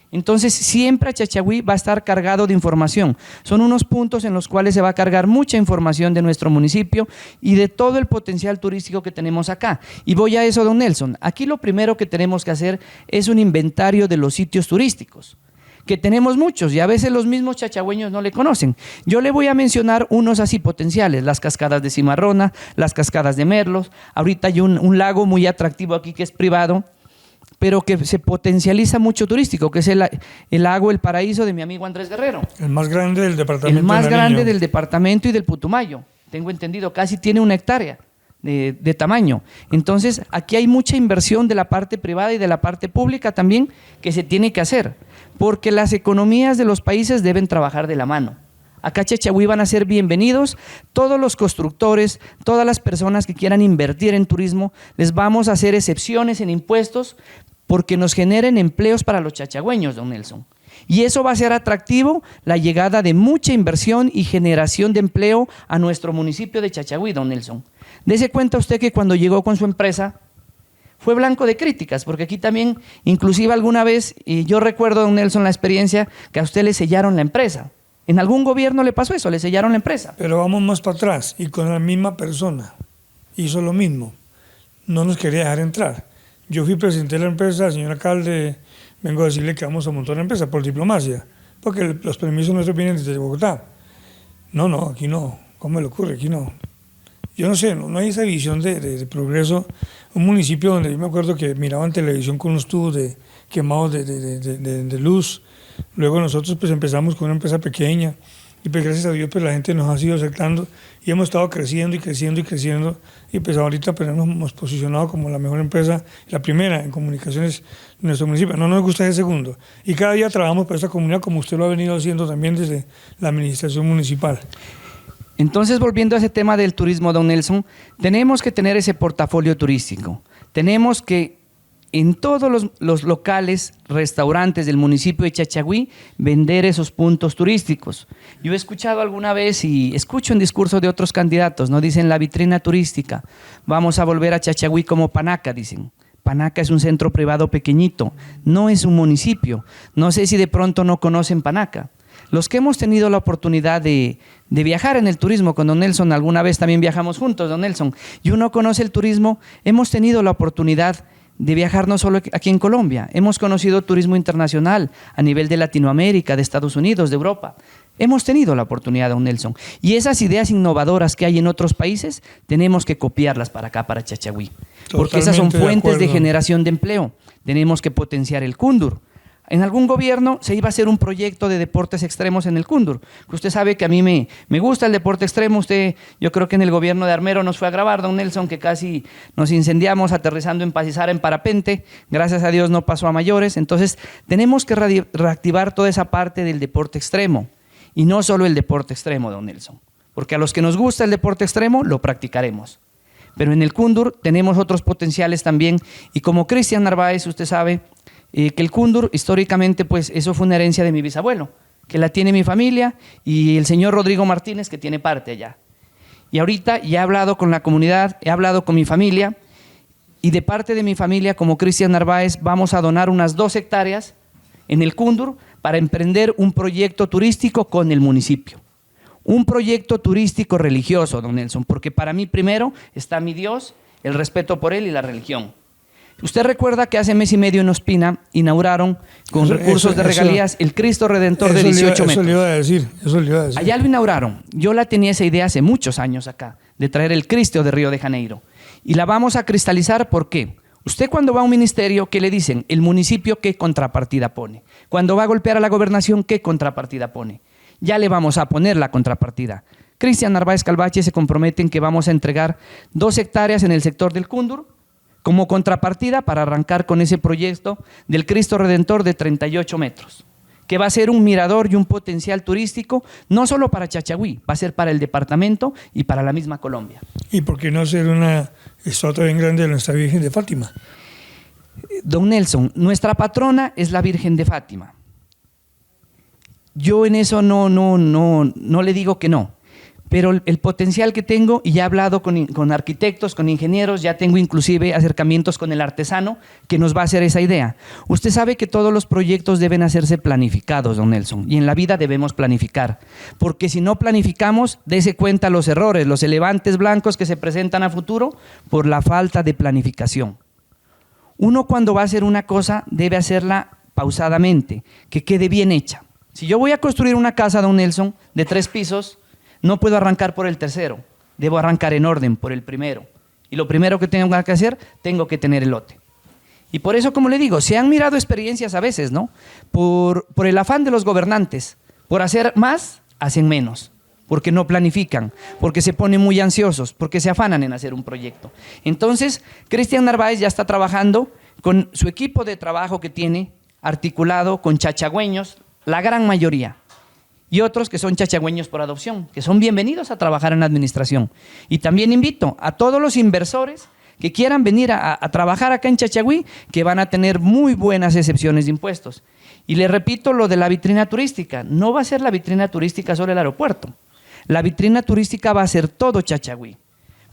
Entonces siempre Chachagüí va a estar cargado de información. Son unos puntos en los cuales se va a cargar mucha información de nuestro municipio y de todo el potencial turístico que tenemos acá. Y voy a eso, don Nelson. Aquí lo primero que tenemos que hacer es un inventario de los sitios turísticos, que tenemos muchos y a veces los mismos chachagüeños no le conocen. Yo le voy a mencionar unos así potenciales: las cascadas de Cimarrona, las cascadas de Merlos. Ahorita hay un lago muy atractivo aquí que es privado, pero que se potencializa mucho turístico, que es el lago El Paraíso de mi amigo Andrés Guerrero. El más grande del departamento. El más grande del departamento y del Putumayo. Tengo entendido, casi tiene 1 hectárea de tamaño. Entonces, aquí hay mucha inversión de la parte privada y de la parte pública también que se tiene que hacer, porque las economías de los países deben trabajar de la mano. Acá Chachagüí van a ser bienvenidos todos los constructores, todas las personas que quieran invertir en turismo. Les vamos a hacer excepciones en impuestos porque nos generen empleos para los chachagüeños, don Nelson. Y eso va a ser atractivo, la llegada de mucha inversión y generación de empleo a nuestro municipio de Chachagüí, don Nelson. Dese cuenta usted que cuando llegó con su empresa fue blanco de críticas, porque aquí también, inclusive alguna vez, y yo recuerdo, don Nelson, la experiencia que a usted le sellaron la empresa. ¿En algún gobierno le pasó eso? ¿Le sellaron la empresa? Pero vamos más para atrás, y con la misma persona hizo lo mismo. No nos quería dejar entrar. Yo fui presidente de la empresa, señor alcalde, vengo a decirle que vamos a montar la empresa por diplomacia, porque los permisos nuestros vienen desde Bogotá. No, aquí no. ¿Cómo le ocurre? Aquí no. Yo no sé, no hay esa visión de progreso. Un municipio donde yo me acuerdo que miraban televisión con unos tubos quemados de luz. Luego nosotros pues empezamos con una empresa pequeña y pues gracias a Dios pues la gente nos ha ido aceptando y hemos estado creciendo y creciendo y creciendo y pues ahorita pues nos hemos posicionado como la mejor empresa, la primera en comunicaciones de nuestro municipio. No nos gusta ese segundo y cada día trabajamos para esta comunidad como usted lo ha venido haciendo también desde la administración municipal. Entonces, volviendo a ese tema del turismo, don Nelson, tenemos que tener ese portafolio turístico. Tenemos que en todos los locales, restaurantes del municipio de Chachagüí, vender esos puntos turísticos. Yo he escuchado alguna vez y escucho en discursos de otros candidatos, ¿no? Dicen la vitrina turística, vamos a volver a Chachagüí como Panaca, dicen. Panaca es un centro privado pequeñito, no es un municipio. No sé si de pronto no conocen Panaca. Los que hemos tenido la oportunidad de viajar en el turismo con don Nelson, alguna vez también viajamos juntos, don Nelson, y uno conoce el turismo, hemos tenido la oportunidad de viajar no solo aquí en Colombia, hemos conocido turismo internacional a nivel de Latinoamérica, de Estados Unidos, de Europa. Hemos tenido la oportunidad, don Nelson, y esas ideas innovadoras que hay en otros países tenemos que copiarlas para acá, para Chachagüí, porque esas son fuentes de generación de empleo. Tenemos que potenciar el cúndur. En algún gobierno se iba a hacer un proyecto de deportes extremos en el Cúndur. Usted sabe que a mí me gusta el deporte extremo. Yo creo que en el gobierno de Armero nos fue a grabar, don Nelson, que casi nos incendiamos aterrizando en Pazizara en parapente. Gracias a Dios no pasó a mayores. Entonces tenemos que reactivar toda esa parte del deporte extremo. Y no solo el deporte extremo, don Nelson. Porque a los que nos gusta el deporte extremo, lo practicaremos. Pero en el Cúndur tenemos otros potenciales también. Y como Cristian Narváez, usted sabe que el Cúndur, históricamente, pues eso fue una herencia de mi bisabuelo, que la tiene mi familia, y el señor Rodrigo Martínez, que tiene parte allá. Y ahorita ya he hablado con la comunidad, he hablado con mi familia, y de parte de mi familia, como Cristian Narváez, vamos a donar unas 2 hectáreas en el Cúndur para emprender un proyecto turístico con el municipio. Un proyecto turístico religioso, don Nelson, porque para mí primero está mi Dios, el respeto por él y la religión. Usted recuerda que hace mes y medio en Ospina inauguraron con recursos de regalías el Cristo Redentor de 18 metros. Eso le iba a decir. Allá lo inauguraron. Yo la tenía esa idea hace muchos años acá, de traer el Cristo de Río de Janeiro. Y la vamos a cristalizar, ¿por qué? Usted cuando va a un ministerio, ¿qué le dicen? El municipio, ¿qué contrapartida pone? Cuando va a golpear a la gobernación, ¿qué contrapartida pone? Ya le vamos a poner la contrapartida. Cristian Narváez Calvache se compromete en que vamos a entregar 2 hectáreas en el sector del Cúndur como contrapartida para arrancar con ese proyecto del Cristo Redentor de 38 metros, que va a ser un mirador y un potencial turístico, no solo para Chachagüí, va a ser para el departamento y para la misma Colombia. ¿Y por qué no hacer una estatua bien grande de nuestra Virgen de Fátima? Don Nelson, nuestra patrona es la Virgen de Fátima. Yo en eso no le digo que no, pero el potencial que tengo, y ya he hablado con arquitectos, con ingenieros, ya tengo inclusive acercamientos con el artesano que nos va a hacer esa idea. Usted sabe que todos los proyectos deben hacerse planificados, don Nelson, y en la vida debemos planificar, porque si no planificamos, dése cuenta los errores, los elefantes blancos que se presentan a futuro por la falta de planificación. Uno cuando va a hacer una cosa debe hacerla pausadamente, que quede bien hecha. Si yo voy a construir una casa, don Nelson, de 3 pisos, no puedo arrancar por el tercero, debo arrancar en orden por el primero. Y lo primero que tengo que hacer, tengo que tener el lote. Y por eso, como le digo, se han mirado experiencias a veces, ¿no? Por el afán de los gobernantes, por hacer más, hacen menos, porque no planifican, porque se ponen muy ansiosos, porque se afanan en hacer un proyecto. Entonces, Cristian Narváez ya está trabajando con su equipo de trabajo que tiene, articulado con chachagüeños, la gran mayoría, y otros que son chachagüeños por adopción, que son bienvenidos a trabajar en la administración. Y también invito a todos los inversores que quieran venir a trabajar acá en Chachagüí, que van a tener muy buenas excepciones de impuestos. Y les repito lo de la vitrina turística, no va a ser la vitrina turística solo el aeropuerto, la vitrina turística va a ser todo Chachagüí,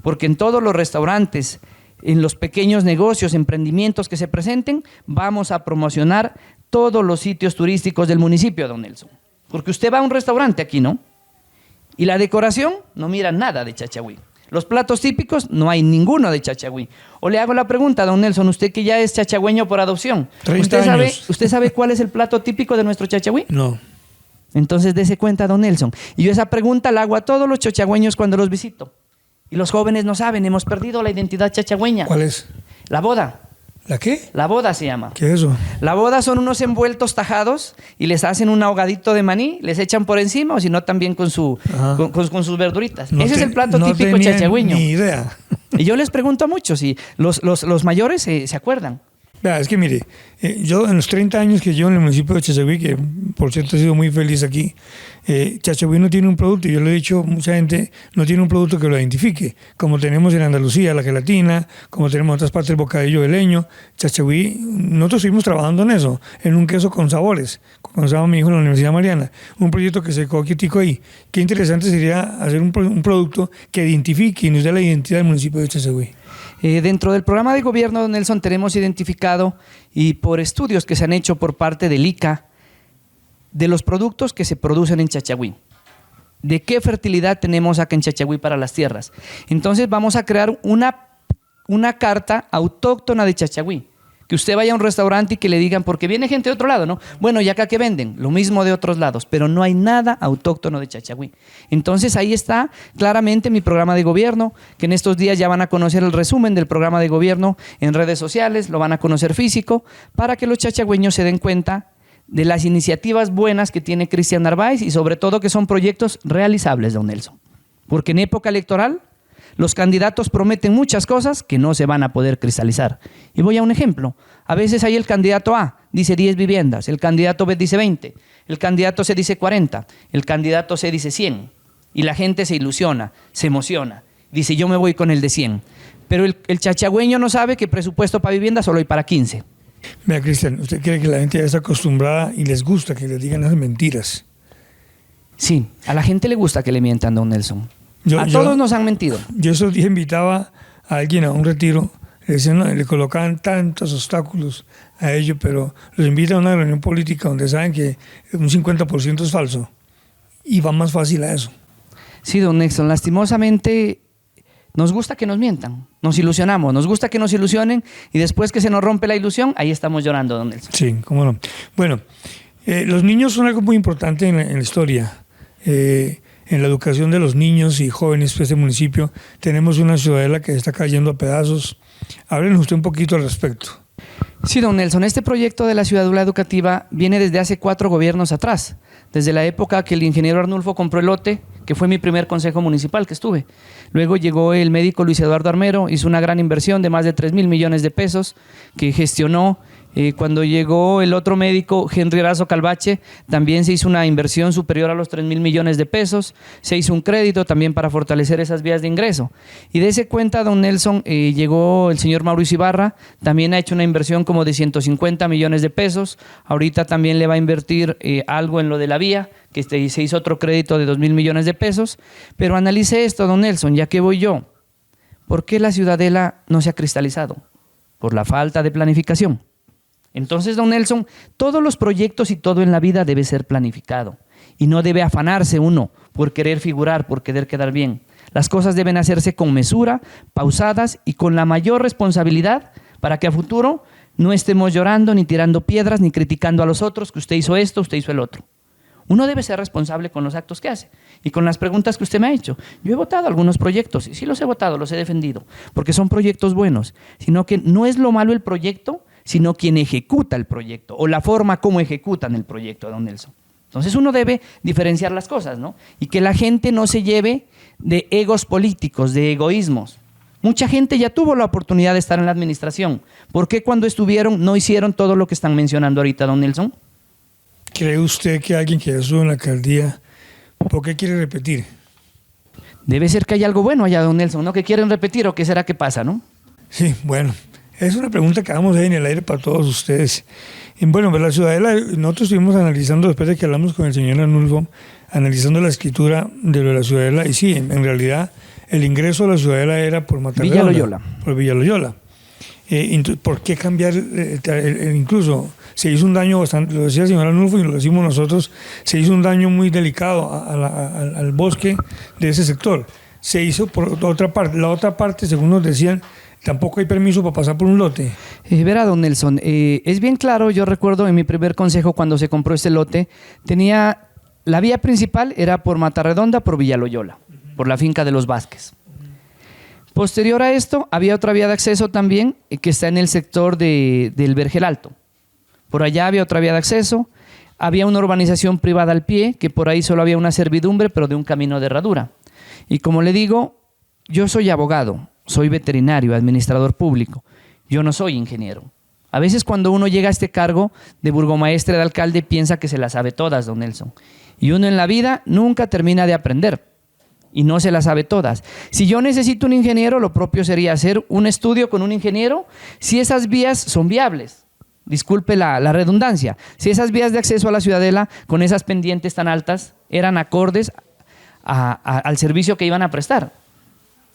porque en todos los restaurantes, en los pequeños negocios, emprendimientos que se presenten, vamos a promocionar todos los sitios turísticos del municipio, don Nelson. Porque usted va a un restaurante aquí, ¿no? Y la decoración, no mira nada de Chachagüí. Los platos típicos, no hay ninguno de Chachagüí. O le hago la pregunta, don Nelson, usted que ya es chachagüeño por adopción, 30 años. ¿Usted sabe cuál es el plato típico de nuestro Chachagüí? No. Entonces, dése cuenta, don Nelson. Y yo esa pregunta la hago a todos los chachagüeños cuando los visito. Y los jóvenes no saben, hemos perdido la identidad chachagüeña. ¿Cuál es? La boda. ¿La qué? La boda se llama. ¿Qué es eso? La boda son unos envueltos tajados y les hacen un ahogadito de maní, les echan por encima o si no también con sus verduritas. Ese es el plato típico chachagüeño. Ni idea. Y yo les pregunto a muchos y los mayores se acuerdan. Vea, es que mire, yo en los 30 años que llevo en el municipio de Chachagüí, que por cierto he sido muy feliz aquí, Chachagüí no tiene un producto, yo lo he dicho, mucha gente no tiene un producto que lo identifique, como tenemos en Andalucía la gelatina, como tenemos en otras partes el bocadillo de leño. Chachagüí, nosotros seguimos trabajando en eso, en un queso con sabores, cuando estaba mi hijo en la Universidad Mariana, un proyecto que se quedó quietico ahí. Qué interesante sería hacer un producto que identifique y nos dé la identidad del municipio de Chachagüí. Dentro del programa de gobierno, don Nelson, tenemos identificado y por estudios que se han hecho por parte del ICA, de los productos que se producen en Chachagüí. ¿De qué fertilidad tenemos acá en Chachagüí para las tierras? Entonces vamos a crear una carta autóctona de Chachagüí. Que usted vaya a un restaurante y que le digan, porque viene gente de otro lado, ¿no? Bueno, ¿y acá qué venden? Lo mismo de otros lados, pero no hay nada autóctono de Chachagüí. Entonces ahí está claramente mi programa de gobierno, que en estos días ya van a conocer el resumen del programa de gobierno en redes sociales, lo van a conocer físico, para que los chachagüeños se den cuenta de las iniciativas buenas que tiene Cristian Narváez y sobre todo que son proyectos realizables, don Nelson. Porque en época electoral los candidatos prometen muchas cosas que no se van a poder cristalizar. Y voy a un ejemplo. A veces ahí el candidato A dice 10 viviendas, el candidato B dice 20, el candidato C dice 40, el candidato C dice 100. Y la gente se ilusiona, se emociona. Dice, yo me voy con el de 100. Pero el chachagüeño no sabe que presupuesto para vivienda solo hay para 15. Mira, Cristian, ¿usted cree que la gente ya está acostumbrada y les gusta que les digan esas mentiras? Sí, a la gente le gusta que le mientan, don Nelson. Todos nos han mentido. Yo esos días invitaba a alguien a un retiro, le colocaban tantos obstáculos a ello, pero los invita a una reunión política donde saben que un 50% es falso y va más fácil a eso. Sí, don Nelson, lastimosamente nos gusta que nos mientan, nos ilusionamos, nos gusta que nos ilusionen y después que se nos rompe la ilusión, ahí estamos llorando, don Nelson. Sí, cómo no. Bueno, los niños son algo muy importante en la historia. En la educación de los niños y jóvenes de este municipio tenemos una ciudadela que está cayendo a pedazos. Háblenos usted un poquito al respecto. Sí, don Nelson, este proyecto de la ciudadela educativa viene desde hace 4 gobiernos atrás, desde la época que el ingeniero Arnulfo compró el lote, que fue mi primer consejo municipal que estuve. Luego llegó el médico Luis Eduardo Armero, hizo una gran inversión de más de 3.000 millones de pesos que gestionó. Cuando llegó el otro médico, Henry Erazo Calvache, también se hizo una inversión superior a los 3.000 millones de pesos, se hizo un crédito también para fortalecer esas vías de ingreso. Y de ese cuenta, don Nelson, llegó el señor Mauricio Ibarra, también ha hecho una inversión como de 150 millones de pesos, ahorita también le va a invertir algo en lo de la vía, que se hizo otro crédito de 2.000 millones de pesos, pero analice esto, don Nelson, ya que voy yo, ¿por qué la ciudadela no se ha cristalizado? Por la falta de planificación. Entonces, don Nelson, todos los proyectos y todo en la vida debe ser planificado y no debe afanarse uno por querer figurar, por querer quedar bien. Las cosas deben hacerse con mesura, pausadas y con la mayor responsabilidad para que a futuro no estemos llorando, ni tirando piedras, ni criticando a los otros, que usted hizo esto, usted hizo el otro. Uno debe ser responsable con los actos que hace y con las preguntas que usted me ha hecho. Yo he votado algunos proyectos, y sí los he votado, los he defendido, porque son proyectos buenos, sino que no es lo malo el proyecto, sino quien ejecuta el proyecto o la forma como ejecutan el proyecto, don Nelson. Entonces uno debe diferenciar las cosas, ¿no? Y que la gente no se lleve de egos políticos, de egoísmos. Mucha gente ya tuvo la oportunidad de estar en la administración. ¿Por qué cuando estuvieron no hicieron todo lo que están mencionando ahorita, don Nelson? ¿Cree usted que alguien que estuvo en la alcaldía, por qué quiere repetir? Debe ser que hay algo bueno allá, don Nelson, ¿no? ¿Que quieren repetir o qué será que pasa, no? Sí, bueno. Es una pregunta que vamos ahí en el aire para todos ustedes. Y bueno, pues la ciudadela, nosotros estuvimos analizando, después de que hablamos con el señor Arnulfo, analizando la escritura de lo de la ciudadela, y sí, en realidad el ingreso a la ciudadela era por Matarredonda, Villa Loyola. Por Villa Loyola. ¿Por qué cambiar? Incluso se hizo un daño bastante, lo decía el señor Arnulfo y lo decimos nosotros, se hizo un daño muy delicado al bosque de ese sector. Se hizo por otra parte, la otra parte, según nos decían, tampoco hay permiso para pasar por un lote. Verá, don Nelson, es bien claro, yo recuerdo en mi primer consejo cuando se compró este lote, la vía principal era por Matarredonda, por Villa Loyola, por la finca de los Vázquez. Posterior a esto, había otra vía de acceso también, que está en el sector del Vergel Alto. Por allá había otra vía de acceso, había una urbanización privada al pie, que por ahí solo había una servidumbre, pero de un camino de herradura. Y como le digo, yo soy abogado, soy veterinario, administrador público. Yo no soy ingeniero. A veces cuando uno llega a este cargo de burgomaestre, de alcalde, piensa que se las sabe todas, don Nelson. Y uno en la vida nunca termina de aprender y no se las sabe todas. Si yo necesito un ingeniero, lo propio sería hacer un estudio con un ingeniero si esas vías son viables. Disculpe la redundancia. Si esas vías de acceso a la ciudadela con esas pendientes tan altas eran acordes al servicio que iban a prestar.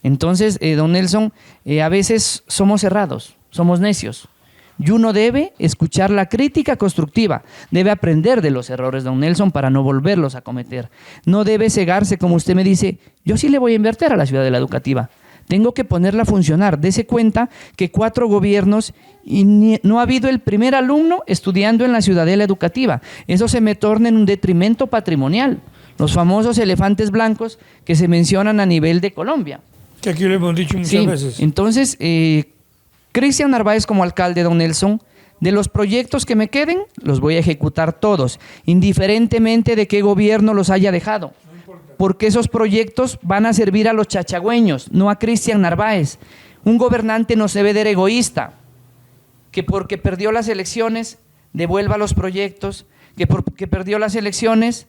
Entonces, don Nelson, a veces somos cerrados, somos necios. Y uno debe escuchar la crítica constructiva, debe aprender de los errores, don Nelson, para no volverlos a cometer. No debe cegarse, como usted me dice, yo sí le voy a invertir a la ciudadela educativa. Tengo que ponerla a funcionar. Dese cuenta que 4 gobiernos y no ha habido el primer alumno estudiando en la ciudadela educativa. Eso se me torna en un detrimento patrimonial. Los famosos elefantes blancos que se mencionan a nivel de Colombia. Que aquí lo hemos dicho muchas veces. Entonces, Cristian Narváez como alcalde, don Nelson, De los proyectos que me queden, los voy a ejecutar todos, indiferentemente de qué gobierno los haya dejado. Porque esos proyectos van a servir a los chachagüeños, no a Cristian Narváez. Un gobernante no se debe ser egoísta, que porque perdió las elecciones devuelva los proyectos, que porque perdió las elecciones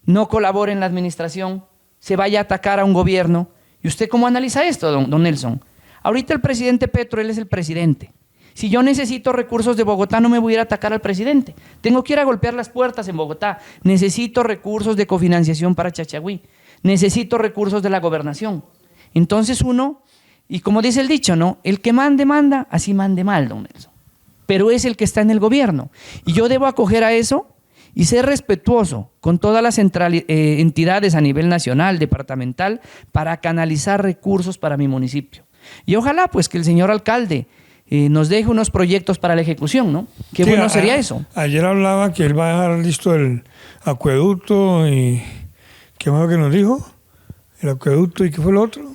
no colabore en la administración, se vaya a atacar a un gobierno. ¿Y usted cómo analiza esto, don Nelson? Ahorita el presidente Petro, él es el presidente. Si yo necesito recursos de Bogotá, no me voy a ir a atacar al presidente. Tengo que ir a golpear las puertas en Bogotá. Necesito recursos de cofinanciación para Chachagüí. Necesito recursos de la gobernación. Entonces uno, y como dice el dicho, ¿no? El que mande, manda, así mande mal, don Nelson. Pero es el que está en el gobierno. Y yo debo acoger a eso y ser respetuoso con todas las entidades a nivel nacional, departamental, para canalizar recursos para mi municipio. Y ojalá pues que el señor alcalde nos deje unos proyectos para la ejecución, ¿no? Qué sí, bueno sería eso. Ayer hablaba que él va a dejar listo el acueducto y ¿qué más que nos dijo? El acueducto y ¿qué fue lo otro?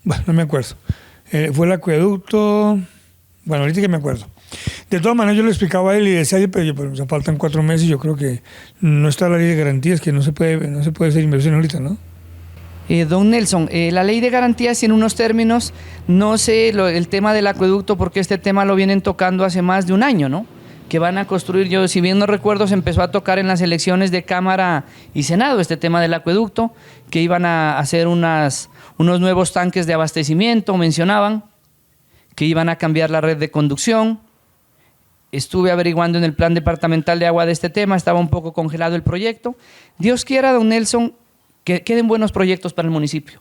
Bueno, no me acuerdo. Fue el acueducto, bueno, ahorita que me acuerdo. De todas maneras yo le explicaba a él y decía, pero me faltan 4 meses y yo creo que no está la ley de garantías, que no se puede hacer inversión ahorita, ¿no? Don Nelson, la ley de garantías tiene unos términos, no sé el tema del acueducto porque este tema lo vienen tocando hace más de un año, ¿no? Que van a construir, yo si bien no recuerdo, se empezó a tocar en las elecciones de Cámara y Senado este tema del acueducto, que iban a hacer unos nuevos tanques de abastecimiento, mencionaban, que iban a cambiar la red de conducción. Estuve averiguando en el plan departamental de agua de este tema, estaba un poco congelado el proyecto. Dios quiera, don Nelson, que queden buenos proyectos para el municipio,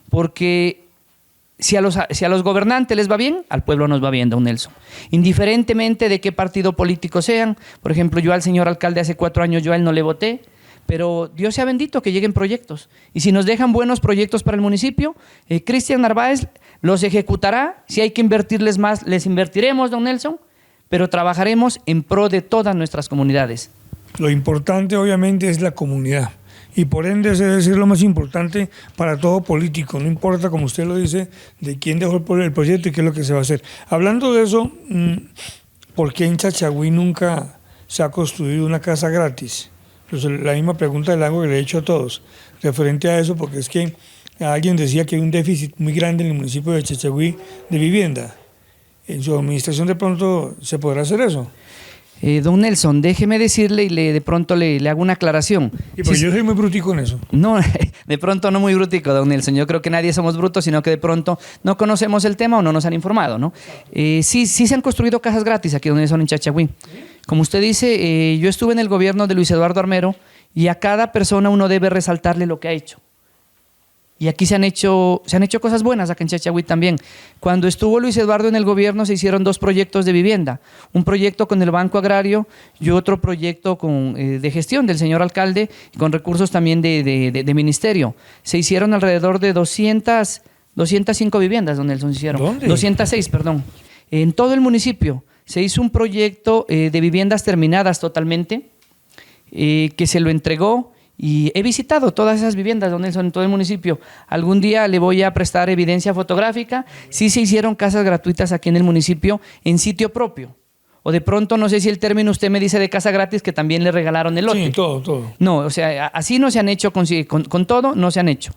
porque si a los gobernantes les va bien, al pueblo nos va bien, don Nelson. Indiferentemente de qué partido político sean, por ejemplo, yo al señor alcalde hace 4 años, yo a él no le voté, pero Dios sea bendito que lleguen proyectos. Y si nos dejan buenos proyectos para el municipio, Cristian Narváez los ejecutará. Si hay que invertirles más, les invertiremos, don Nelson, pero trabajaremos en pro de todas nuestras comunidades. Lo importante obviamente es la comunidad. Y por ende ese debe ser lo más importante para todo político, no importa, como usted lo dice, de quién dejó el proyecto y qué es lo que se va a hacer. Hablando de eso, ¿por qué en Chachagüí nunca se ha construido una casa gratis? Pues la misma pregunta del agua que le he hecho a todos, referente a eso, porque es que alguien decía que hay un déficit muy grande en el municipio de Chachagüí de vivienda. ¿En su administración de pronto se podrá hacer eso? Don Nelson, déjeme decirle y de pronto le hago una aclaración. Y pues yo soy muy brutico en eso. No, de pronto no muy brutico, don Nelson. Yo creo que nadie somos brutos, sino que de pronto no conocemos el tema o no nos han informado, ¿no? Sí se han construido casas gratis aquí donde son en Chachagüí. Como usted dice, yo estuve en el gobierno de Luis Eduardo Armero y a cada persona uno debe resaltarle lo que ha hecho. Y aquí se han hecho cosas buenas acá en Chachagüí también. Cuando estuvo Luis Eduardo en el gobierno se hicieron 2 proyectos de vivienda. Un proyecto con el Banco Agrario y otro proyecto de gestión del señor alcalde con recursos también de ministerio. Se hicieron alrededor de 205 viviendas, don Nelson, se hicieron. ¿Dónde? 206, perdón. En todo el municipio se hizo un proyecto de viviendas terminadas totalmente, que se lo entregó. Y he visitado todas esas viviendas, don Nelson, en todo el municipio. Algún día le voy a prestar evidencia fotográfica. Sí se hicieron casas gratuitas aquí en el municipio en sitio propio. O de pronto, no sé si el término usted me dice de casa gratis, que también le regalaron el lote. Sí, todo. No, o sea, así no se han hecho, con todo no se han hecho.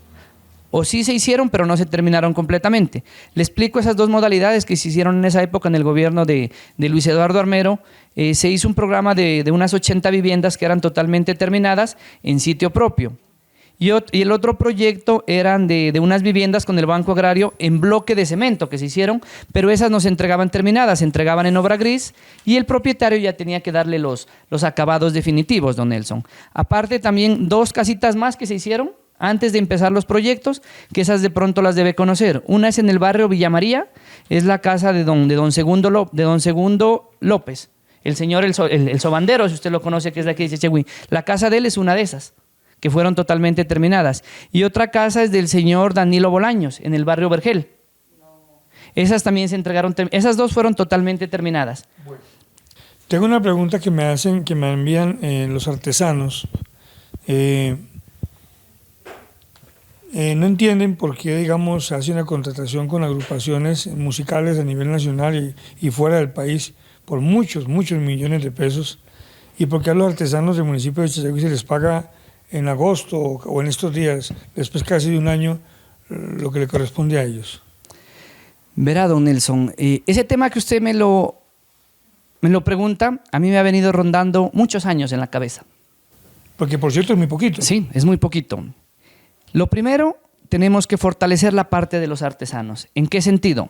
O sí se hicieron, pero no se terminaron completamente. Le explico esas 2 modalidades que se hicieron en esa época en el gobierno de Luis Eduardo Armero. Se hizo un programa de unas 80 viviendas que eran totalmente terminadas en sitio propio. Y el otro proyecto eran de unas viviendas con el Banco Agrario en bloque de cemento que se hicieron, pero esas no se entregaban terminadas, se entregaban en obra gris y el propietario ya tenía que darle los acabados definitivos, don Nelson. Aparte también 2 casitas más que se hicieron antes de empezar los proyectos, que esas de pronto las debe conocer. Una es en el barrio Villa María, es la casa de don Segundo López, el señor el sobandero, si usted lo conoce, que es de aquí de Chachagüí. La casa de él es una de esas, que fueron totalmente terminadas. Y otra casa es del señor Danilo Bolaños, en el barrio Vergel. Esas también se entregaron, esas 2 fueron totalmente terminadas. Bueno. Tengo una pregunta que me envían los artesanos. No entienden por qué, digamos, se hace una contratación con agrupaciones musicales a nivel nacional y fuera del país, por muchos millones de pesos, y porque a los artesanos del municipio de Chachagüí se les paga en agosto o en estos días, después casi de un año, lo que le corresponde a ellos. Verá, don Nelson, ese tema que usted me lo pregunta, a mí me ha venido rondando muchos años en la cabeza. Porque, por cierto, es muy poquito. Sí, es muy poquito. Lo primero, tenemos que fortalecer la parte de los artesanos. ¿En qué sentido?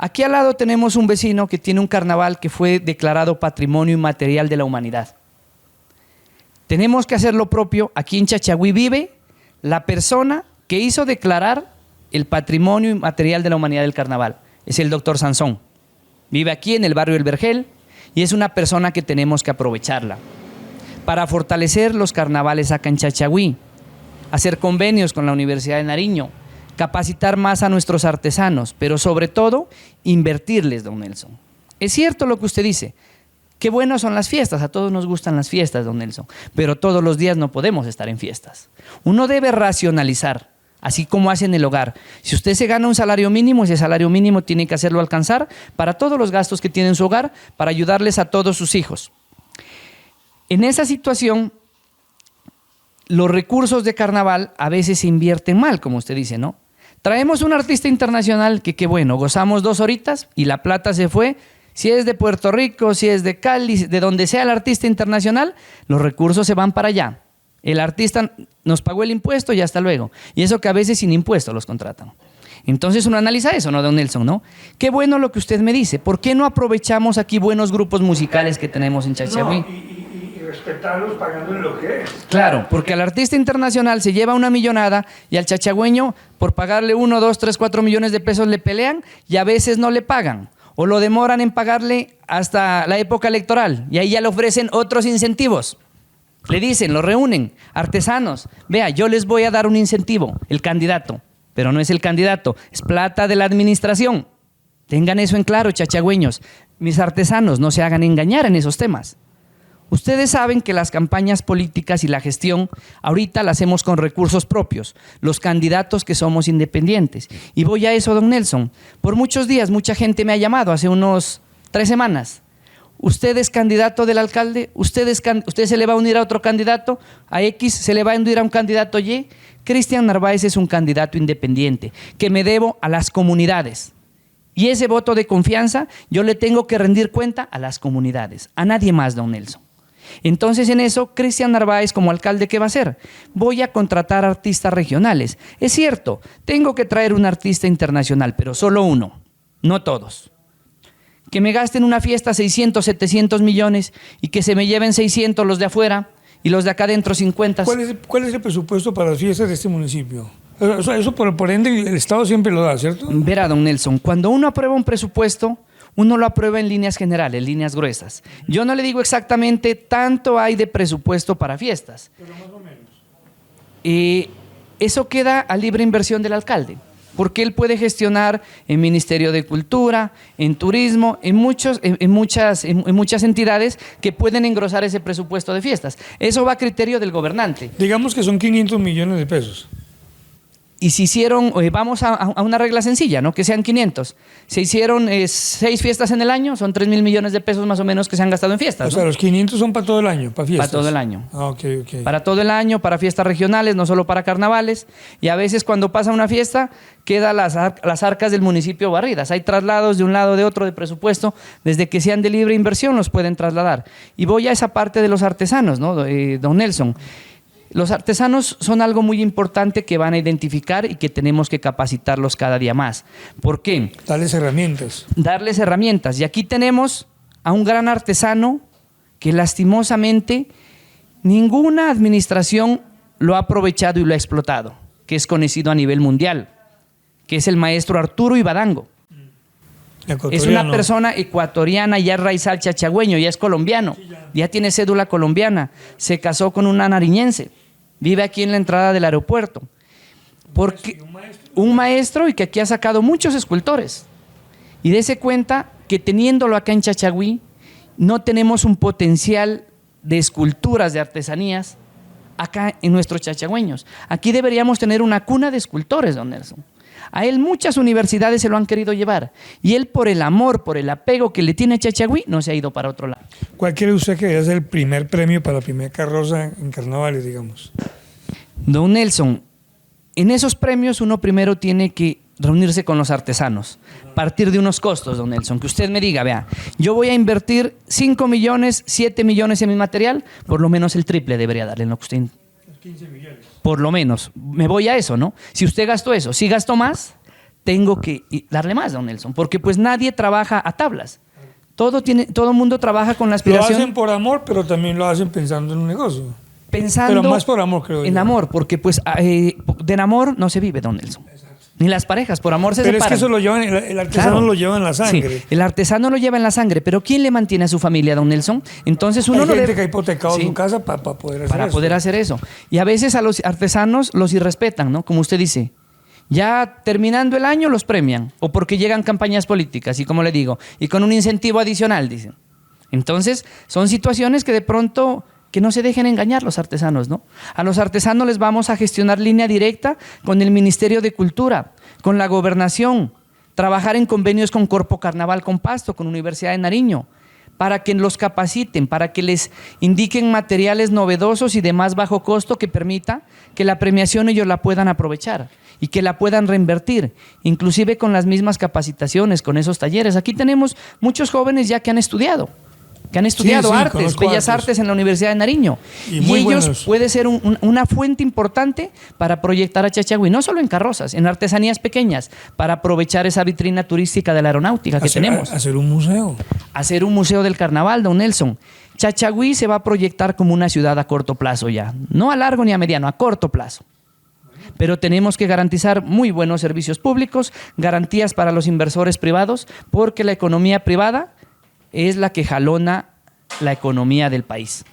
Aquí al lado tenemos un vecino que tiene un carnaval que fue declarado Patrimonio Inmaterial de la Humanidad. Tenemos que hacer lo propio. Aquí en Chachagüí vive la persona que hizo declarar el Patrimonio Inmaterial de la Humanidad del carnaval. Es el doctor Sansón. Vive aquí en el barrio del Vergel y es una persona que tenemos que aprovecharla para fortalecer los carnavales acá en Chachagüí, hacer convenios con la Universidad de Nariño, capacitar más a nuestros artesanos, pero sobre todo, invertirles, don Nelson. Es cierto lo que usted dice, qué buenas son las fiestas, a todos nos gustan las fiestas, don Nelson, pero todos los días no podemos estar en fiestas. Uno debe racionalizar, así como hace en el hogar. Si usted se gana un salario mínimo, ese salario mínimo tiene que hacerlo alcanzar para todos los gastos que tiene en su hogar, para ayudarles a todos sus hijos. En esa situación, los recursos de carnaval a veces se invierten mal, como usted dice, ¿no? Traemos un artista internacional que qué bueno, gozamos 2 horitas y la plata se fue. Si es de Puerto Rico, si es de Cali, de donde sea el artista internacional, los recursos se van para allá. El artista nos pagó el impuesto y hasta luego. Y eso que a veces sin impuesto los contratan. Entonces uno analiza eso, ¿no, don Nelson? ¿No? Qué bueno lo que usted me dice. ¿Por qué no aprovechamos aquí buenos grupos musicales que tenemos en Chachagüí? Y respetarlos pagándole lo que es. Claro, porque al artista internacional se lleva una millonada y al chachagüeño por pagarle 1, 2, 3, 4 millones de pesos le pelean y a veces no le pagan. O lo demoran en pagarle hasta la época electoral y ahí ya le ofrecen otros incentivos. Le dicen, lo reúnen, artesanos, vea, yo les voy a dar un incentivo, el candidato, pero no es el candidato, es plata de la administración. Tengan eso en claro, chachagüeños. Mis artesanos, no se hagan engañar en esos temas. Ustedes saben que las campañas políticas y la gestión ahorita la hacemos con recursos propios, los candidatos que somos independientes. Y voy a eso, don Nelson. Por muchos días mucha gente me ha llamado, hace unos 3 semanas. ¿Usted es candidato del alcalde? ¿Usted se le va a unir a otro candidato? ¿A X se le va a unir a un candidato Y? Cristian Narváez es un candidato independiente que me debo a las comunidades. Y ese voto de confianza yo le tengo que rendir cuenta a las comunidades, a nadie más, don Nelson. Entonces en eso, Cristian Narváez como alcalde, ¿qué va a hacer? Voy a contratar artistas regionales. Es cierto, tengo que traer un artista internacional, pero solo uno, no todos. Que me gasten una fiesta 600, 700 millones y que se me lleven 600 los de afuera y los de acá adentro 50. ¿Cuál es el presupuesto para las fiestas de este municipio? Eso por ende el Estado siempre lo da, ¿cierto? Verá, don Nelson, cuando uno aprueba un presupuesto, uno lo aprueba en líneas generales, en líneas gruesas. Yo no le digo exactamente tanto hay de presupuesto para fiestas. Pero más o menos. Eso queda a libre inversión del alcalde, porque él puede gestionar en Ministerio de Cultura, en Turismo, en muchas entidades que pueden engrosar ese presupuesto de fiestas. Eso va a criterio del gobernante. Digamos que son 500 millones de pesos. Y si hicieron, vamos a una regla sencilla, ¿no? Que sean 500. Se hicieron 6 fiestas en el año, son 3.000 millones de pesos más o menos que se han gastado en fiestas. O sea, ¿no? los 500 son para todo el año, para fiestas. Para todo el año. Ah, ok. Para todo el año, para fiestas regionales, no solo para carnavales. Y a veces cuando pasa una fiesta, quedan las arcas del municipio barridas. Hay traslados de un lado de otro de presupuesto, desde que sean de libre inversión los pueden trasladar. Y voy a esa parte de los artesanos, ¿no? Don Nelson. Los artesanos son algo muy importante que van a identificar y que tenemos que capacitarlos cada día más. ¿Por qué? Darles herramientas. Darles herramientas. Y aquí tenemos a un gran artesano que lastimosamente ninguna administración lo ha aprovechado y lo ha explotado, que es conocido a nivel mundial, que es el maestro Arturo Ibadango. Es una persona ecuatoriana, ya es raizal chachagüeño, ya es colombiano, ya tiene cédula colombiana, se casó con una nariñense, vive aquí en la entrada del aeropuerto. Porque un maestro y que aquí ha sacado muchos escultores. Y dése cuenta que teniéndolo acá en Chachagüí, no tenemos un potencial de esculturas, de artesanías, acá en nuestros chachagüeños. Aquí deberíamos tener una cuna de escultores, don Nelson. A él muchas universidades se lo han querido llevar y él por el amor, por el apego que le tiene a Chachagüí, no se ha ido para otro lado. ¿Cuál cree usted que debe ser el primer premio para la primera carroza en carnavales, digamos? Don Nelson, en esos premios uno primero tiene que reunirse con los artesanos, partir de unos costos, don Nelson, que usted me diga, vea, yo voy a invertir 5 millones, 7 millones en mi material, por lo menos el triple debería darle en lo que usted... 15 millones. Por lo menos, me voy a eso, ¿no? Si usted gastó eso, si gastó más, tengo que darle más, don Nelson, porque pues nadie trabaja a tablas. Todo el mundo trabaja con la aspiración. Lo hacen por amor, pero también lo hacen pensando en un negocio. Pensando pero más por amor, creo yo. En amor, porque pues del amor no se vive, don Nelson. Ni las parejas, por amor se separan. Pero es que eso lo llevan, el artesano claro. Lo lleva en la sangre. Sí, el artesano lo lleva en la sangre, pero ¿quién le mantiene a su familia, don Nelson? Entonces uno Hay no gente debe... que ha hipotecado su casa para poder hacer eso. Poder hacer eso. Y a veces a los artesanos los irrespetan, ¿no? Como usted dice. Ya terminando el año los premian, o porque llegan campañas políticas, y como le digo, y con un incentivo adicional, dicen. Entonces, son situaciones que de pronto... que no se dejen engañar los artesanos, ¿no? A los artesanos les vamos a gestionar línea directa con el Ministerio de Cultura, con la Gobernación, trabajar en convenios con Corpo Carnaval con Pasto, con Universidad de Nariño, para que los capaciten, para que les indiquen materiales novedosos y de más bajo costo que permita que la premiación ellos la puedan aprovechar y que la puedan reinvertir, inclusive con las mismas capacitaciones, con esos talleres. Aquí tenemos muchos jóvenes ya que han estudiado artes, bellas artes en la Universidad de Nariño. Y ellos buenos. Puede ser una fuente importante para proyectar a Chachagüí, no solo en carrozas, en artesanías pequeñas, para aprovechar esa vitrina turística de la aeronáutica que tenemos. Hacer un museo. Hacer un museo del carnaval, don Nelson. Chachagüí se va a proyectar como una ciudad a corto plazo ya, no a largo ni a mediano, a corto plazo. Pero tenemos que garantizar muy buenos servicios públicos, garantías para los inversores privados, porque la economía privada es la que jalona la economía del país.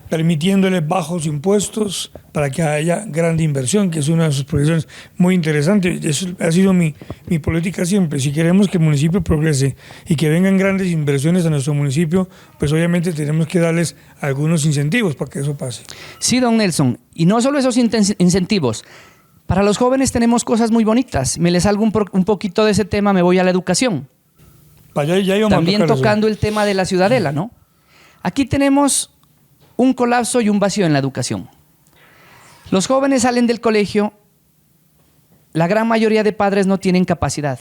Permitiéndoles bajos impuestos para que haya grande inversión, que es una de sus proyecciones muy interesantes. Eso ha sido mi política siempre. Si queremos que el municipio progrese y que vengan grandes inversiones a nuestro municipio, pues obviamente tenemos que darles algunos incentivos para que eso pase. Sí, don Nelson. Y no solo esos incentivos. Para los jóvenes tenemos cosas muy bonitas. Me les salgo un poquito de ese tema, me voy a la educación. También tocando el tema de la ciudadela, ¿no? Aquí tenemos un colapso y un vacío en la educación. Los jóvenes salen del colegio, la gran mayoría de padres no tienen capacidad,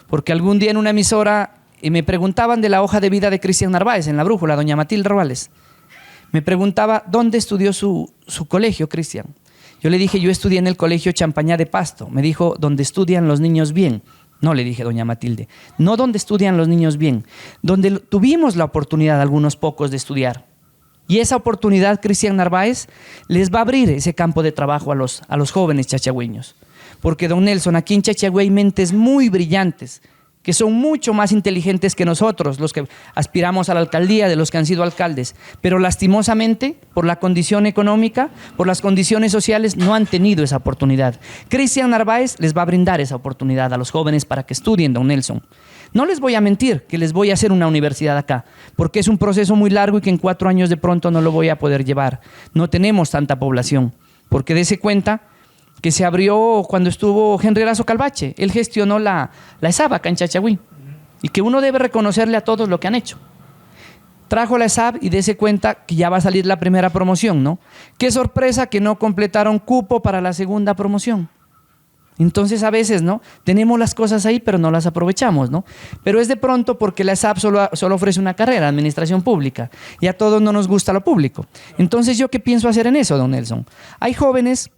porque algún día en una emisora me preguntaban de la hoja de vida de Cristian Narváez en La Brújula, doña Matilde Robales. Me preguntaba, ¿dónde estudió su colegio, Cristian? Yo le dije, yo estudié en el colegio Champañá de Pasto. Me dijo, ¿dónde estudian los niños bien? No, le dije, doña Matilde, no donde estudian los niños bien, donde tuvimos la oportunidad, algunos pocos, de estudiar. Y esa oportunidad, Cristian Narváez, les va a abrir ese campo de trabajo a los jóvenes chachagüeños. Porque, don Nelson, aquí en Chachagüí hay mentes muy brillantes, que son mucho más inteligentes que nosotros, los que aspiramos a la alcaldía, de los que han sido alcaldes. Pero lastimosamente, por la condición económica, por las condiciones sociales, no han tenido esa oportunidad. Cristian Narváez les va a brindar esa oportunidad a los jóvenes para que estudien, don Nelson. No les voy a mentir que les voy a hacer una universidad acá, porque es un proceso muy largo y que en 4 años de pronto no lo voy a poder llevar. No tenemos tanta población, porque dése cuenta que se abrió cuando estuvo Henry Erazo Calvache. Él gestionó la ESAB acá en Chachagüí, y que uno debe reconocerle a todos lo que han hecho. Trajo la ESAB y dése cuenta que ya va a salir la primera promoción, ¿no? Qué sorpresa que no completaron cupo para la segunda promoción. Entonces a veces, ¿no? Tenemos las cosas ahí, pero no las aprovechamos, ¿no? Pero es de pronto porque la ESAB solo ofrece una carrera, administración pública, y a todos no nos gusta lo público. Entonces, ¿yo qué pienso hacer en eso, don Nelson? Hay jóvenes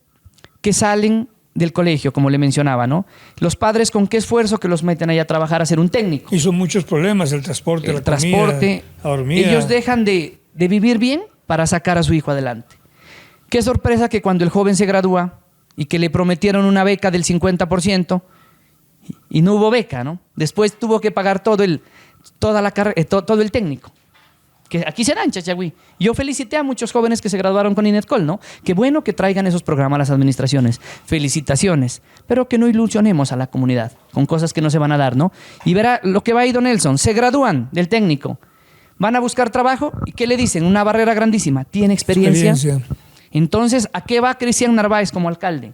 que salen del colegio, como le mencionaba, ¿no? Los padres con qué esfuerzo que los meten ahí a trabajar, a ser un técnico. Y son muchos problemas, el transporte, la comida, la dormida. Ellos dejan de vivir bien para sacar a su hijo adelante. Qué sorpresa que cuando el joven se gradúa y que le prometieron una beca del 50% y no hubo beca, ¿no? Después tuvo que pagar todo el técnico. Que aquí se da en Chachagüí. Yo felicité a muchos jóvenes que se graduaron con INETCOL, ¿no? Qué bueno que traigan esos programas a las administraciones. Felicitaciones. Pero que no ilusionemos a la comunidad con cosas que no se van a dar, ¿no? Y verá lo que va ahí, don Nelson. Se gradúan del técnico. Van a buscar trabajo y ¿qué le dicen? Una barrera grandísima. ¿Tiene experiencia? Entonces, ¿a qué va Cristian Narváez como alcalde?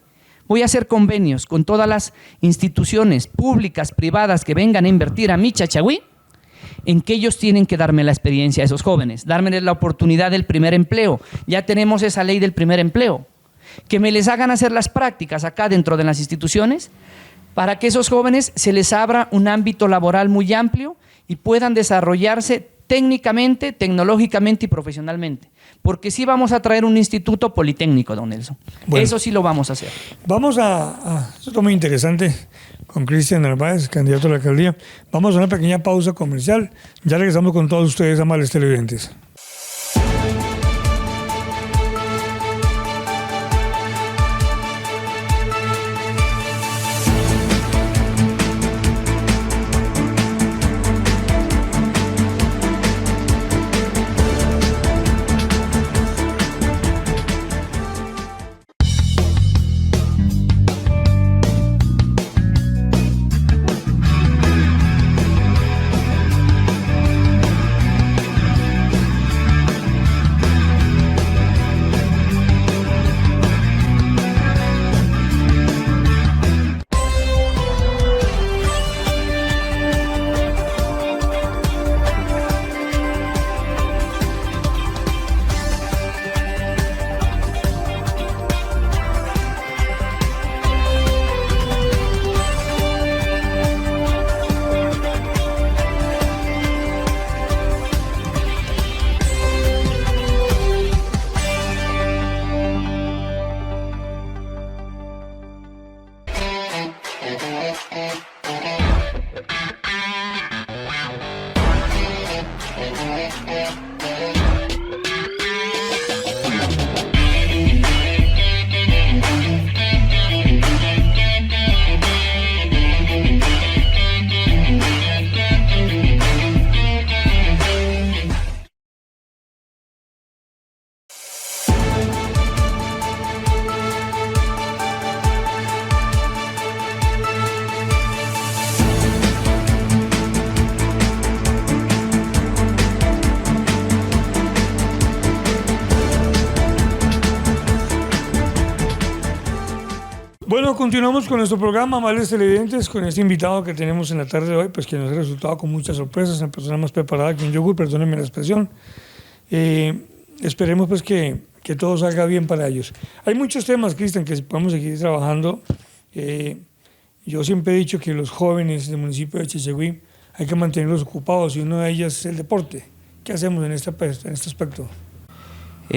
Voy a hacer convenios con todas las instituciones públicas, privadas que vengan a invertir a mi Chachagüí, en que ellos tienen que darme la experiencia a esos jóvenes, darme la oportunidad del primer empleo. Ya tenemos esa ley del primer empleo. Que me les hagan hacer las prácticas acá dentro de las instituciones para que esos jóvenes se les abra un ámbito laboral muy amplio y puedan desarrollarse técnicamente, tecnológicamente y profesionalmente. Porque sí vamos a traer un instituto politécnico, don Nelson. Bueno, eso sí lo vamos a hacer. Vamos esto es muy interesante, con Cristian Narváez, candidato a la alcaldía. Vamos a una pequeña pausa comercial. Ya regresamos con todos ustedes, amables televidentes. Bueno, continuamos con nuestro programa, amables televidentes, con este invitado que tenemos en la tarde de hoy, pues que nos ha resultado con muchas sorpresas, una persona más preparada que un yogur, perdónenme la expresión. Esperemos pues que todo salga bien para ellos. Hay muchos temas, Cristian, que podemos seguir trabajando. Yo siempre he dicho que los jóvenes del municipio de Chachagüí hay que mantenerlos ocupados y uno de ellos es el deporte. ¿Qué hacemos en este aspecto?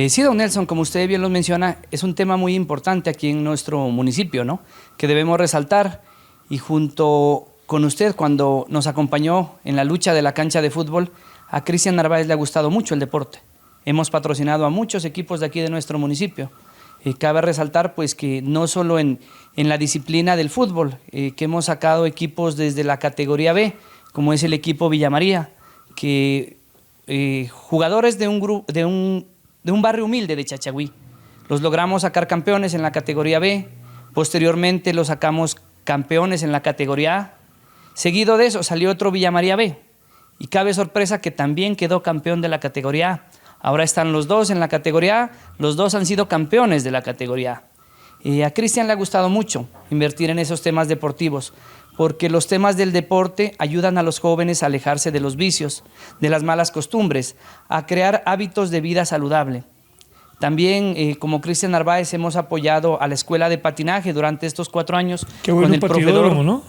Sí, don Nelson, como usted bien lo menciona, es un tema muy importante aquí en nuestro municipio, ¿no? Que debemos resaltar, y junto con usted, cuando nos acompañó en la lucha de la cancha de fútbol, a Cristian Narváez le ha gustado mucho el deporte. Hemos patrocinado a muchos equipos de aquí de nuestro municipio. Cabe resaltar pues que no solo en la disciplina del fútbol, que hemos sacado equipos desde la categoría B, como es el equipo Villa María, que jugadores de un barrio humilde de Chachagüí, los logramos sacar campeones en la categoría B, posteriormente los sacamos campeones en la categoría A, seguido de eso salió otro Villa María B, y cabe sorpresa que también quedó campeón de la categoría A. Ahora están los dos en la categoría A, los dos han sido campeones de la categoría A. A Cristian le ha gustado mucho invertir en esos temas deportivos, porque los temas del deporte ayudan a los jóvenes a alejarse de los vicios, de las malas costumbres, a crear hábitos de vida saludable. También, como Cristian Narváez, hemos apoyado a la escuela de patinaje durante estos 4 años. Qué bueno un patidódromo, ¿no?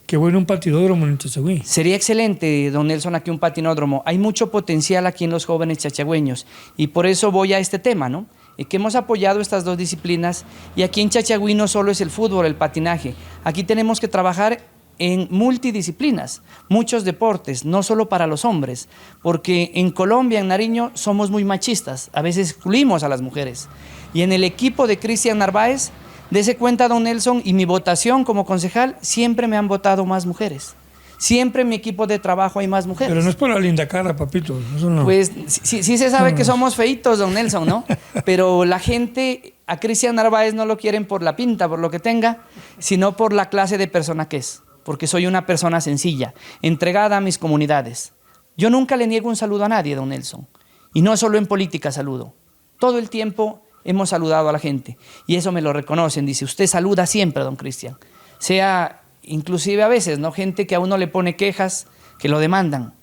Qué bueno un patidódromo en Chachagüí. Sería excelente, don Nelson, aquí un patinódromo. Hay mucho potencial aquí en los jóvenes chachagüeños y por eso voy a este tema, ¿no? Que hemos apoyado estas dos disciplinas, y aquí en Chachagüí no solo es el fútbol, el patinaje. Aquí tenemos que trabajar en multidisciplinas, muchos deportes, no solo para los hombres, porque en Colombia, en Nariño, somos muy machistas, a veces excluimos a las mujeres. Y en el equipo de Cristian Narváez, dese cuenta, don Nelson, y mi votación como concejal, siempre me han votado más mujeres. Siempre en mi equipo de trabajo hay más mujeres. Pero no es por la linda cara, papito. Eso no. Pues sí se sabe que somos feitos, don Nelson, ¿no? Pero la gente a Cristian Narváez no lo quieren por la pinta, por lo que tenga, sino por la clase de persona que es. Porque soy una persona sencilla, entregada a mis comunidades. Yo nunca le niego un saludo a nadie, don Nelson. Y no solo en política saludo. Todo el tiempo hemos saludado a la gente. Y eso me lo reconocen. Dice, usted saluda siempre, don Cristian. Sea, inclusive a veces, ¿no? Gente que a uno le pone quejas, que lo demandan.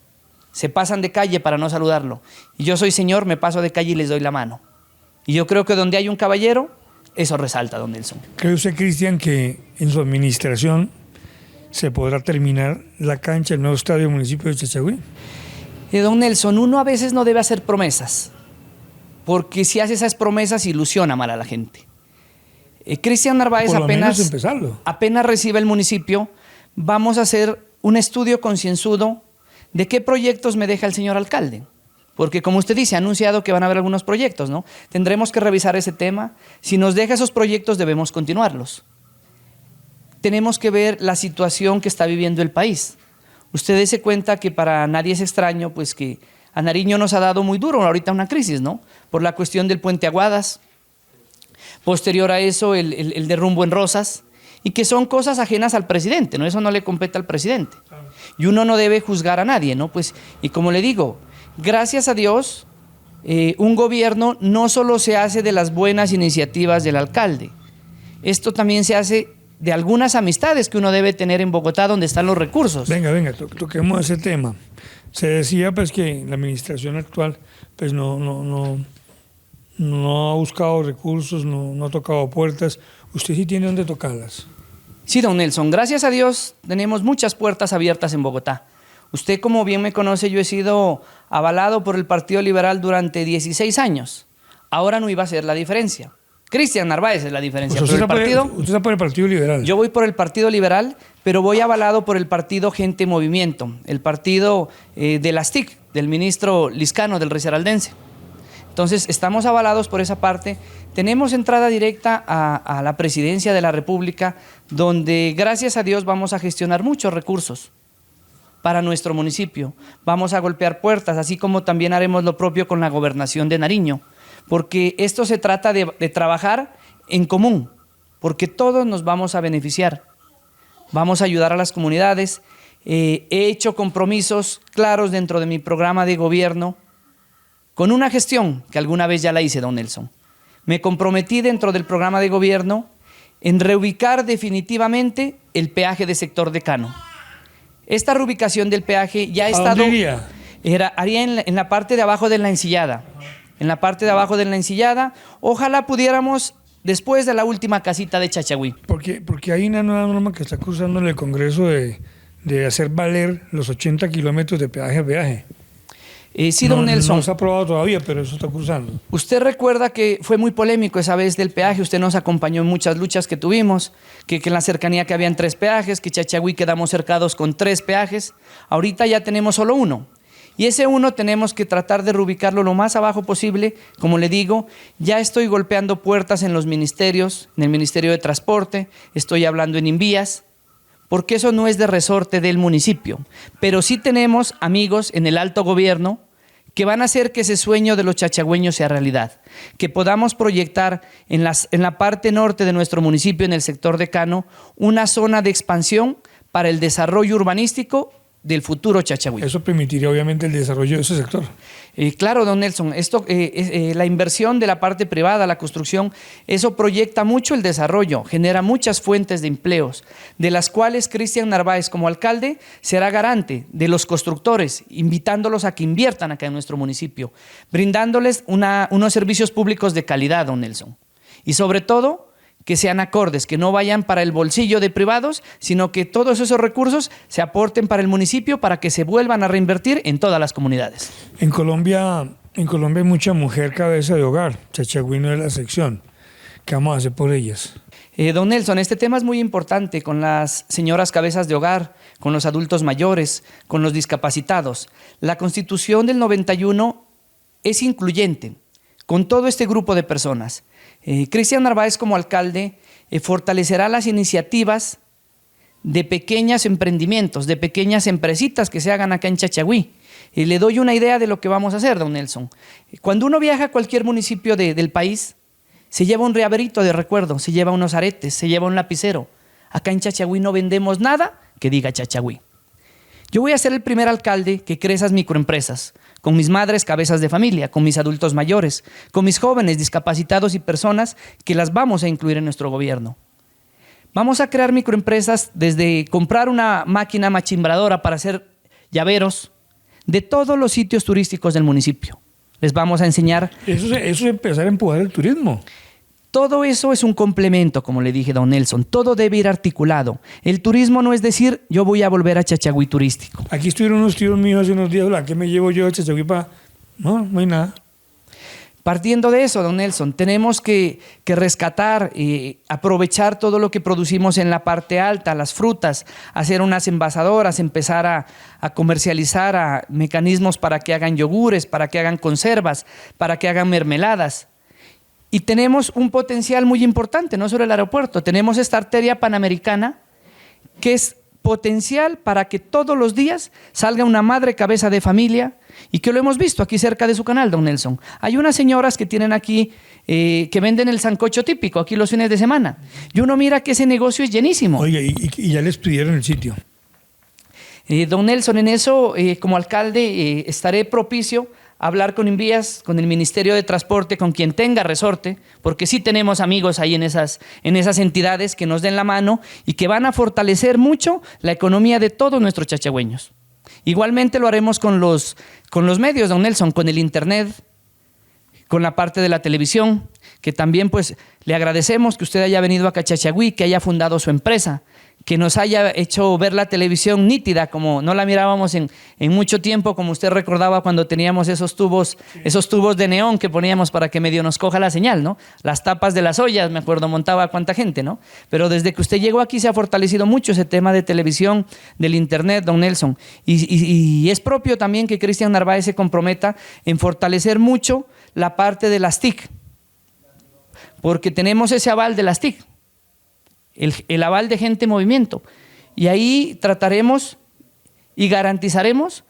Se pasan de calle para no saludarlo. Y yo soy señor, me paso de calle y les doy la mano. Y yo creo que donde hay un caballero, eso resalta, don Nelson. ¿Cree usted, Cristian, que en su administración se podrá terminar la cancha del nuevo estadio del municipio de Chachagüí? Don Nelson, uno a veces no debe hacer promesas, porque si hace esas promesas ilusiona mal a la gente. Cristian Narváez apenas recibe el municipio, vamos a hacer un estudio concienzudo de qué proyectos me deja el señor alcalde. Porque como usted dice, ha anunciado que van a haber algunos proyectos, ¿no? Tendremos que revisar ese tema. Si nos deja esos proyectos, debemos continuarlos. Tenemos que ver la situación que está viviendo el país. Ustedes se cuenta que para nadie es extraño, pues que a Nariño nos ha dado muy duro ahorita una crisis, ¿no? Por la cuestión del puente Aguadas, posterior a eso el derrumbo en Rosas, y que son cosas ajenas al presidente, ¿no? Eso no le compete al presidente. Y uno no debe juzgar a nadie, ¿no? Pues, y como le digo, gracias a Dios, un gobierno no solo se hace de las buenas iniciativas del alcalde, esto también se hace de algunas amistades que uno debe tener en Bogotá, donde están los recursos. Venga, toquemos ese tema. Se decía pues que la administración actual pues no ha buscado recursos, no ha tocado puertas. ¿Usted sí tiene dónde tocarlas? Sí, don Nelson, gracias a Dios tenemos muchas puertas abiertas en Bogotá. Usted, como bien me conoce, yo he sido avalado por el Partido Liberal durante 16 años. Ahora no iba a ser la diferencia. Cristian Narváez es la diferencia. Pues usted está por el Partido Liberal. Yo voy por el Partido Liberal, pero voy avalado por el partido Gente Movimiento, el partido de las TIC, del ministro Liscano, del Risaraldense. Entonces, estamos avalados por esa parte. Tenemos entrada directa a la presidencia de la República, donde, gracias a Dios, vamos a gestionar muchos recursos para nuestro municipio. Vamos a golpear puertas, así como también haremos lo propio con la gobernación de Nariño, porque esto se trata de trabajar en común, porque todos nos vamos a beneficiar. Vamos a ayudar a las comunidades. He hecho compromisos claros dentro de mi programa de gobierno con una gestión que alguna vez ya la hice, don Nelson. Me comprometí dentro del programa de gobierno en reubicar definitivamente el peaje de sector de Cano. Esta reubicación del peaje ya ha estado... ¿Haría en la parte de abajo de la Encillada. En la parte de abajo de la Encillada. Ojalá pudiéramos, después de la última casita de Chachagüí. Porque hay una nueva norma que está cursando en el Congreso de hacer valer los 80 kilómetros de peaje a peaje. Sí, don Nelson. No se ha aprobado todavía, pero eso está cursando. Usted recuerda que fue muy polémico esa vez del peaje. Usted nos acompañó en muchas luchas que tuvimos, que en la cercanía que habían 3 peajes, que Chachagüí quedamos cercados con 3 peajes. Ahorita ya tenemos solo uno. Y ese uno tenemos que tratar de reubicarlo lo más abajo posible. Como le digo, ya estoy golpeando puertas en los ministerios, en el Ministerio de Transporte, estoy hablando en Invías, porque eso no es de resorte del municipio. Pero sí tenemos amigos en el alto gobierno que van a hacer que ese sueño de los chachagüeños sea realidad, que podamos proyectar en la parte norte de nuestro municipio, en el sector de Cano, una zona de expansión para el desarrollo urbanístico del futuro Chachagüí. Eso permitiría obviamente el desarrollo de ese sector. Claro, don Nelson, esto, la inversión de la parte privada, la construcción, eso proyecta mucho el desarrollo, genera muchas fuentes de empleos, de las cuales Cristian Narváez como alcalde será garante de los constructores, invitándolos a que inviertan acá en nuestro municipio, brindándoles unos servicios públicos de calidad, don Nelson. Y sobre todo, que sean acordes, que no vayan para el bolsillo de privados, sino que todos esos recursos se aporten para el municipio para que se vuelvan a reinvertir en todas las comunidades. En Colombia hay mucha mujer cabeza de hogar. Chachagüí no es la sección. ¿Qué vamos a hacer por ellas? Don Nelson, este tema es muy importante con las señoras cabezas de hogar, con los adultos mayores, con los discapacitados. La Constitución del 91 es incluyente con todo este grupo de personas. Cristian Narváez como alcalde fortalecerá las iniciativas de pequeños emprendimientos, de pequeñas empresitas que se hagan acá en Chachagüí. Le doy una idea de lo que vamos a hacer, don Nelson. Cuando uno viaja a cualquier municipio del país, se lleva un llaverito de recuerdo, se lleva unos aretes, se lleva un lapicero. Acá en Chachagüí no vendemos nada que diga Chachagüí. Yo voy a ser el primer alcalde que cree esas microempresas, con mis madres cabezas de familia, con mis adultos mayores, con mis jóvenes discapacitados y personas que las vamos a incluir en nuestro gobierno. Vamos a crear microempresas desde comprar una máquina machimbradora para hacer llaveros de todos los sitios turísticos del municipio. Les vamos a enseñar. Eso es empezar a empujar el turismo. Todo eso es un complemento, como le dije, don Nelson. Todo debe ir articulado. El turismo no es decir, yo voy a volver a Chachagüí turístico. Aquí estuvieron unos tíos míos hace unos días, ¿qué me llevo yo a Chachagüí para...? No hay nada. Partiendo de eso, don Nelson, tenemos que rescatar y aprovechar todo lo que producimos en la parte alta, las frutas, hacer unas envasadoras, empezar a comercializar mecanismos para que hagan yogures, para que hagan conservas, para que hagan mermeladas. Y tenemos un potencial muy importante, no solo el aeropuerto, tenemos esta arteria panamericana que es potencial para que todos los días salga una madre cabeza de familia, y que lo hemos visto aquí cerca de su canal, don Nelson. Hay unas señoras que tienen aquí, que venden el sancocho típico aquí los fines de semana, y uno mira que ese negocio es llenísimo. Oye, y ya les pidieron el sitio. Don Nelson, en eso, como alcalde, estaré propicio a hablar con Invías, con el Ministerio de Transporte, con quien tenga resorte, porque sí tenemos amigos ahí en esas entidades que nos den la mano y que van a fortalecer mucho la economía de todos nuestros chachagüeños. Igualmente lo haremos con los medios, don Nelson, con el internet, con la parte de la televisión, que también pues le agradecemos que usted haya venido a Chachagüí, que haya fundado su empresa, que nos haya hecho ver la televisión nítida, como no la mirábamos en mucho tiempo, como usted recordaba cuando teníamos esos tubos de neón que poníamos para que medio nos coja la señal, ¿no? Las tapas de las ollas, me acuerdo, montaba cuánta gente, ¿no? Pero desde que usted llegó aquí se ha fortalecido mucho ese tema de televisión, del internet, don Nelson. Y es propio también que Cristian Narváez se comprometa en fortalecer mucho la parte de las TIC, porque tenemos ese aval de las TIC. El aval de Gente en Movimiento, y ahí trataremos y garantizaremos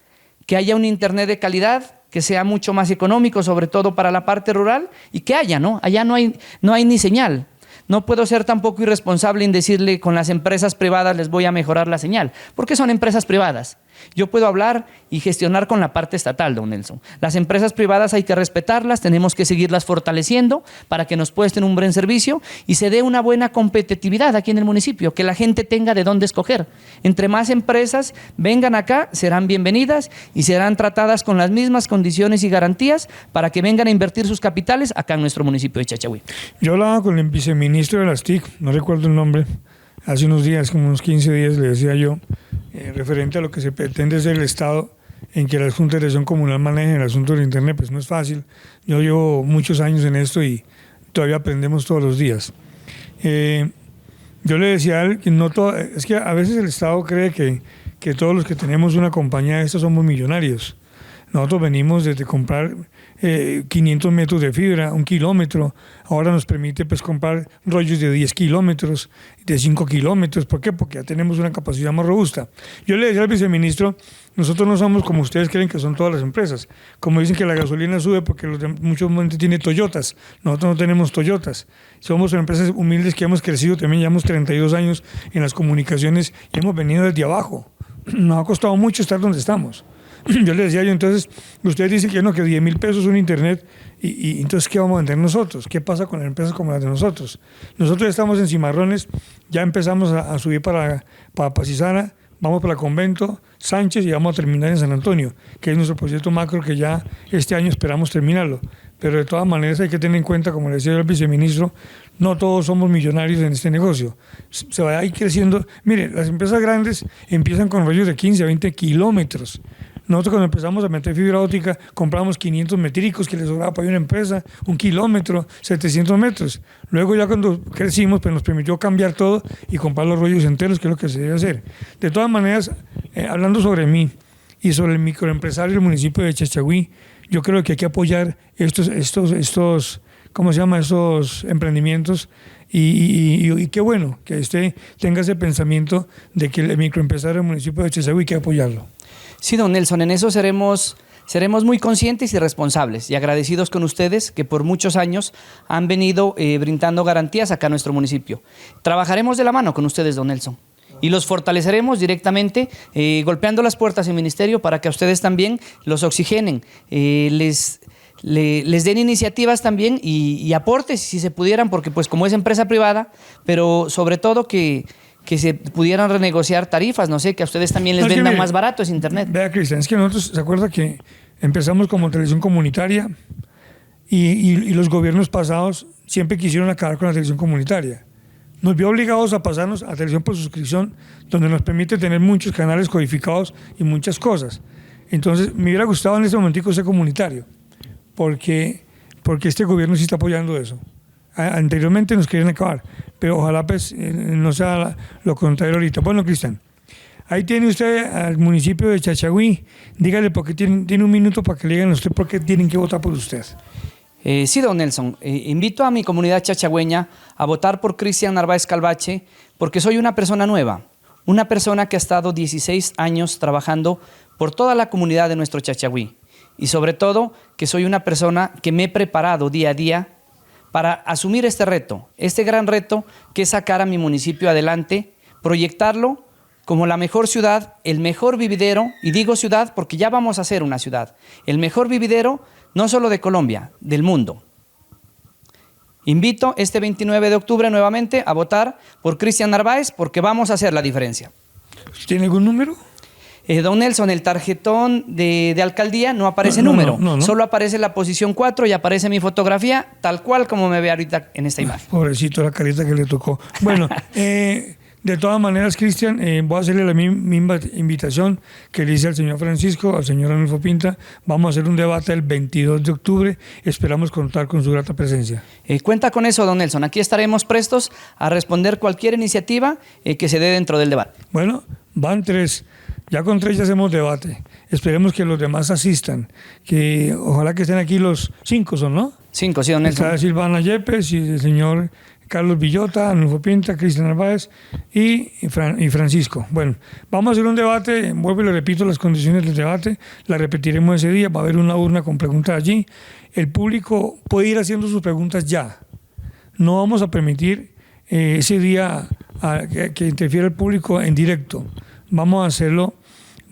que haya un internet de calidad, que sea mucho más económico, sobre todo para la parte rural, y que haya, ¿no? Allá no hay ni señal. No puedo ser tampoco irresponsable en decirle con las empresas privadas les voy a mejorar la señal, porque son empresas privadas. Yo puedo hablar y gestionar con la parte estatal, don Nelson. Las empresas privadas hay que respetarlas, tenemos que seguirlas fortaleciendo para que nos presten un buen servicio y se dé una buena competitividad aquí en el municipio, que la gente tenga de dónde escoger. Entre más empresas vengan acá, serán bienvenidas y serán tratadas con las mismas condiciones y garantías para que vengan a invertir sus capitales acá en nuestro municipio de Chachagüí. Yo hablaba con el viceministro de las TIC, no recuerdo el nombre, hace unos días, como unos 15 días, le decía yo, referente a lo que se pretende hacer el Estado en que las juntas de dirección comunal manejen el asunto del internet, pues no es fácil. Yo llevo muchos años en esto y todavía aprendemos todos los días. Yo le decía a él que es que a veces el Estado cree que todos los que tenemos una compañía de estas somos millonarios. Nosotros venimos desde comprar 500 metros de fibra, 1 kilómetro. Ahora nos permite pues comprar rollos de 10 kilómetros, de 5 kilómetros. ¿Por qué? Porque ya tenemos una capacidad más robusta. Yo le decía al viceministro, nosotros no somos como ustedes creen que son todas las empresas. Como dicen que la gasolina sube porque muchos momentos tiene Toyotas. Nosotros no tenemos Toyotas. Somos empresas humildes que hemos crecido, también llevamos 32 años en las comunicaciones y hemos venido desde abajo. Nos ha costado mucho estar donde estamos. Yo le decía entonces, ustedes dicen que no, que 10.000 pesos un internet, y entonces ¿qué vamos a vender nosotros? ¿Qué pasa con las empresas como las de nosotros? Nosotros estamos en Cimarrones, ya empezamos a subir para Pasizana, vamos para Convento, Sánchez y vamos a terminar en San Antonio, que es nuestro proyecto macro que ya este año esperamos terminarlo. Pero de todas maneras hay que tener en cuenta, como le decía el viceministro, no todos somos millonarios en este negocio. Se va a ir creciendo. Mire, las empresas grandes empiezan con rollos de 15 a 20 kilómetros. Nosotros cuando empezamos a meter fibra óptica compramos 500 metricos que les sobraba para una empresa, 1 kilómetro, 700 metros. Luego ya cuando crecimos pues nos permitió cambiar todo y comprar los rollos enteros, que es lo que se debe hacer. De todas maneras, hablando sobre mí y sobre el microempresario del municipio de Chachagüí, yo creo que hay que apoyar estos ¿cómo se llama? Estos emprendimientos y qué bueno que usted tenga ese pensamiento de que el microempresario del municipio de Chachagüí hay que apoyarlo. Sí, don Nelson, en eso seremos muy conscientes y responsables y agradecidos con ustedes que por muchos años han venido brindando garantías acá a nuestro municipio. Trabajaremos de la mano con ustedes, don Nelson. y los fortaleceremos directamente golpeando las puertas del ministerio para que a ustedes también los oxigenen, les den iniciativas también y aportes si se pudieran, porque pues como es empresa privada, pero sobre todo que se pudieran renegociar tarifas, no sé, que a ustedes también les vendan más barato ese internet. Vea, Cristian, es que nosotros, ¿se acuerda que empezamos como televisión comunitaria y los gobiernos pasados siempre quisieron acabar con la televisión comunitaria? Nos vio obligados a pasarnos a televisión por suscripción, donde nos permite tener muchos canales codificados y muchas cosas. Entonces, me hubiera gustado en este momentico ser comunitario, porque este gobierno sí está apoyando eso. Anteriormente nos querían acabar, pero ojalá pues no sea lo contrario ahorita. Bueno, Cristian, ahí tiene usted al municipio de Chachagüí. Dígale, porque tiene un minuto para que le digan a usted por qué tienen que votar por usted. Sí, don Nelson. Invito a mi comunidad chachagüeña a votar por Cristian Narváez Calvache porque soy una persona nueva, una persona que ha estado 16 años trabajando por toda la comunidad de nuestro Chachagüí y sobre todo que soy una persona que me he preparado día a día para asumir este reto, este gran reto que es sacar a mi municipio adelante, proyectarlo como la mejor ciudad, el mejor vividero, y digo ciudad porque ya vamos a ser una ciudad, el mejor vividero no solo de Colombia, del mundo. Invito este 29 de octubre nuevamente a votar por Cristian Narváez porque vamos a hacer la diferencia. ¿Tiene algún número? Don Nelson, el tarjetón de alcaldía no aparece número, solo aparece la posición 4 y aparece mi fotografía tal cual como me ve ahorita en esta imagen. Pobrecito, la carita que le tocó. Bueno, de todas maneras, Cristian, voy a hacerle la misma invitación que le hice al señor Francisco, al señor Arnulfo Pinta. Vamos a hacer un debate el 22 de octubre. Esperamos contar con su grata presencia. Cuenta con eso, don Nelson. Aquí estaremos prestos a responder cualquier iniciativa que se dé dentro del debate. Bueno, van 3. Ya con 3 ya hacemos debate. Esperemos que los demás asistan. Que ojalá que estén aquí los 5, ¿son, no? 5, sí, don Nelson. Está Silvana Yepes y el señor Carlos Villota, Arnulfo Pinta, Cristian Narváez y Francisco. Bueno, vamos a hacer un debate. Vuelvo y le repito las condiciones del debate. La repetiremos ese día. Va a haber una urna con preguntas allí. El público puede ir haciendo sus preguntas ya. No vamos a permitir ese día que interfiera el público en directo. Vamos a hacerlo.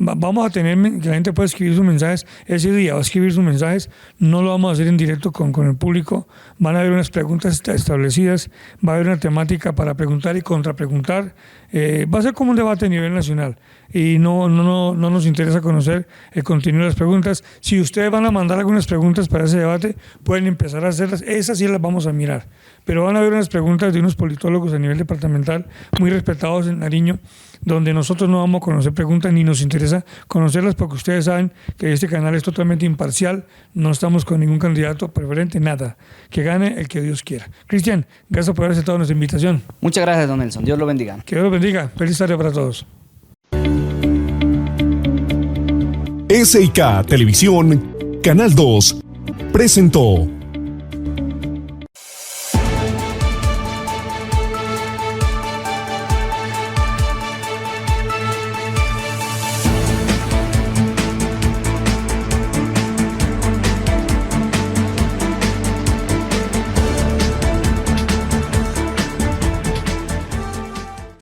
Vamos a tener que la gente pueda escribir sus mensajes ese día, va a escribir sus mensajes, no lo vamos a hacer en directo con el público, van a haber unas preguntas establecidas, va a haber una temática para preguntar y contrapreguntar, va a ser como un debate a nivel nacional y no nos interesa conocer el contenido de las preguntas. Si ustedes van a mandar algunas preguntas para ese debate, pueden empezar a hacerlas, esas sí las vamos a mirar, pero van a haber unas preguntas de unos politólogos a nivel departamental muy respetados en Nariño, donde nosotros no vamos a conocer preguntas ni nos interesa conocerlas porque ustedes saben que este canal es totalmente imparcial, no estamos con ningún candidato preferente, nada, que gane el que Dios quiera. Cristian, gracias por haber aceptado nuestra invitación. Muchas gracias, don Nelson, Dios lo bendiga. Que Dios lo bendiga, feliz tarde para todos. SIK Televisión, Canal 2, presentó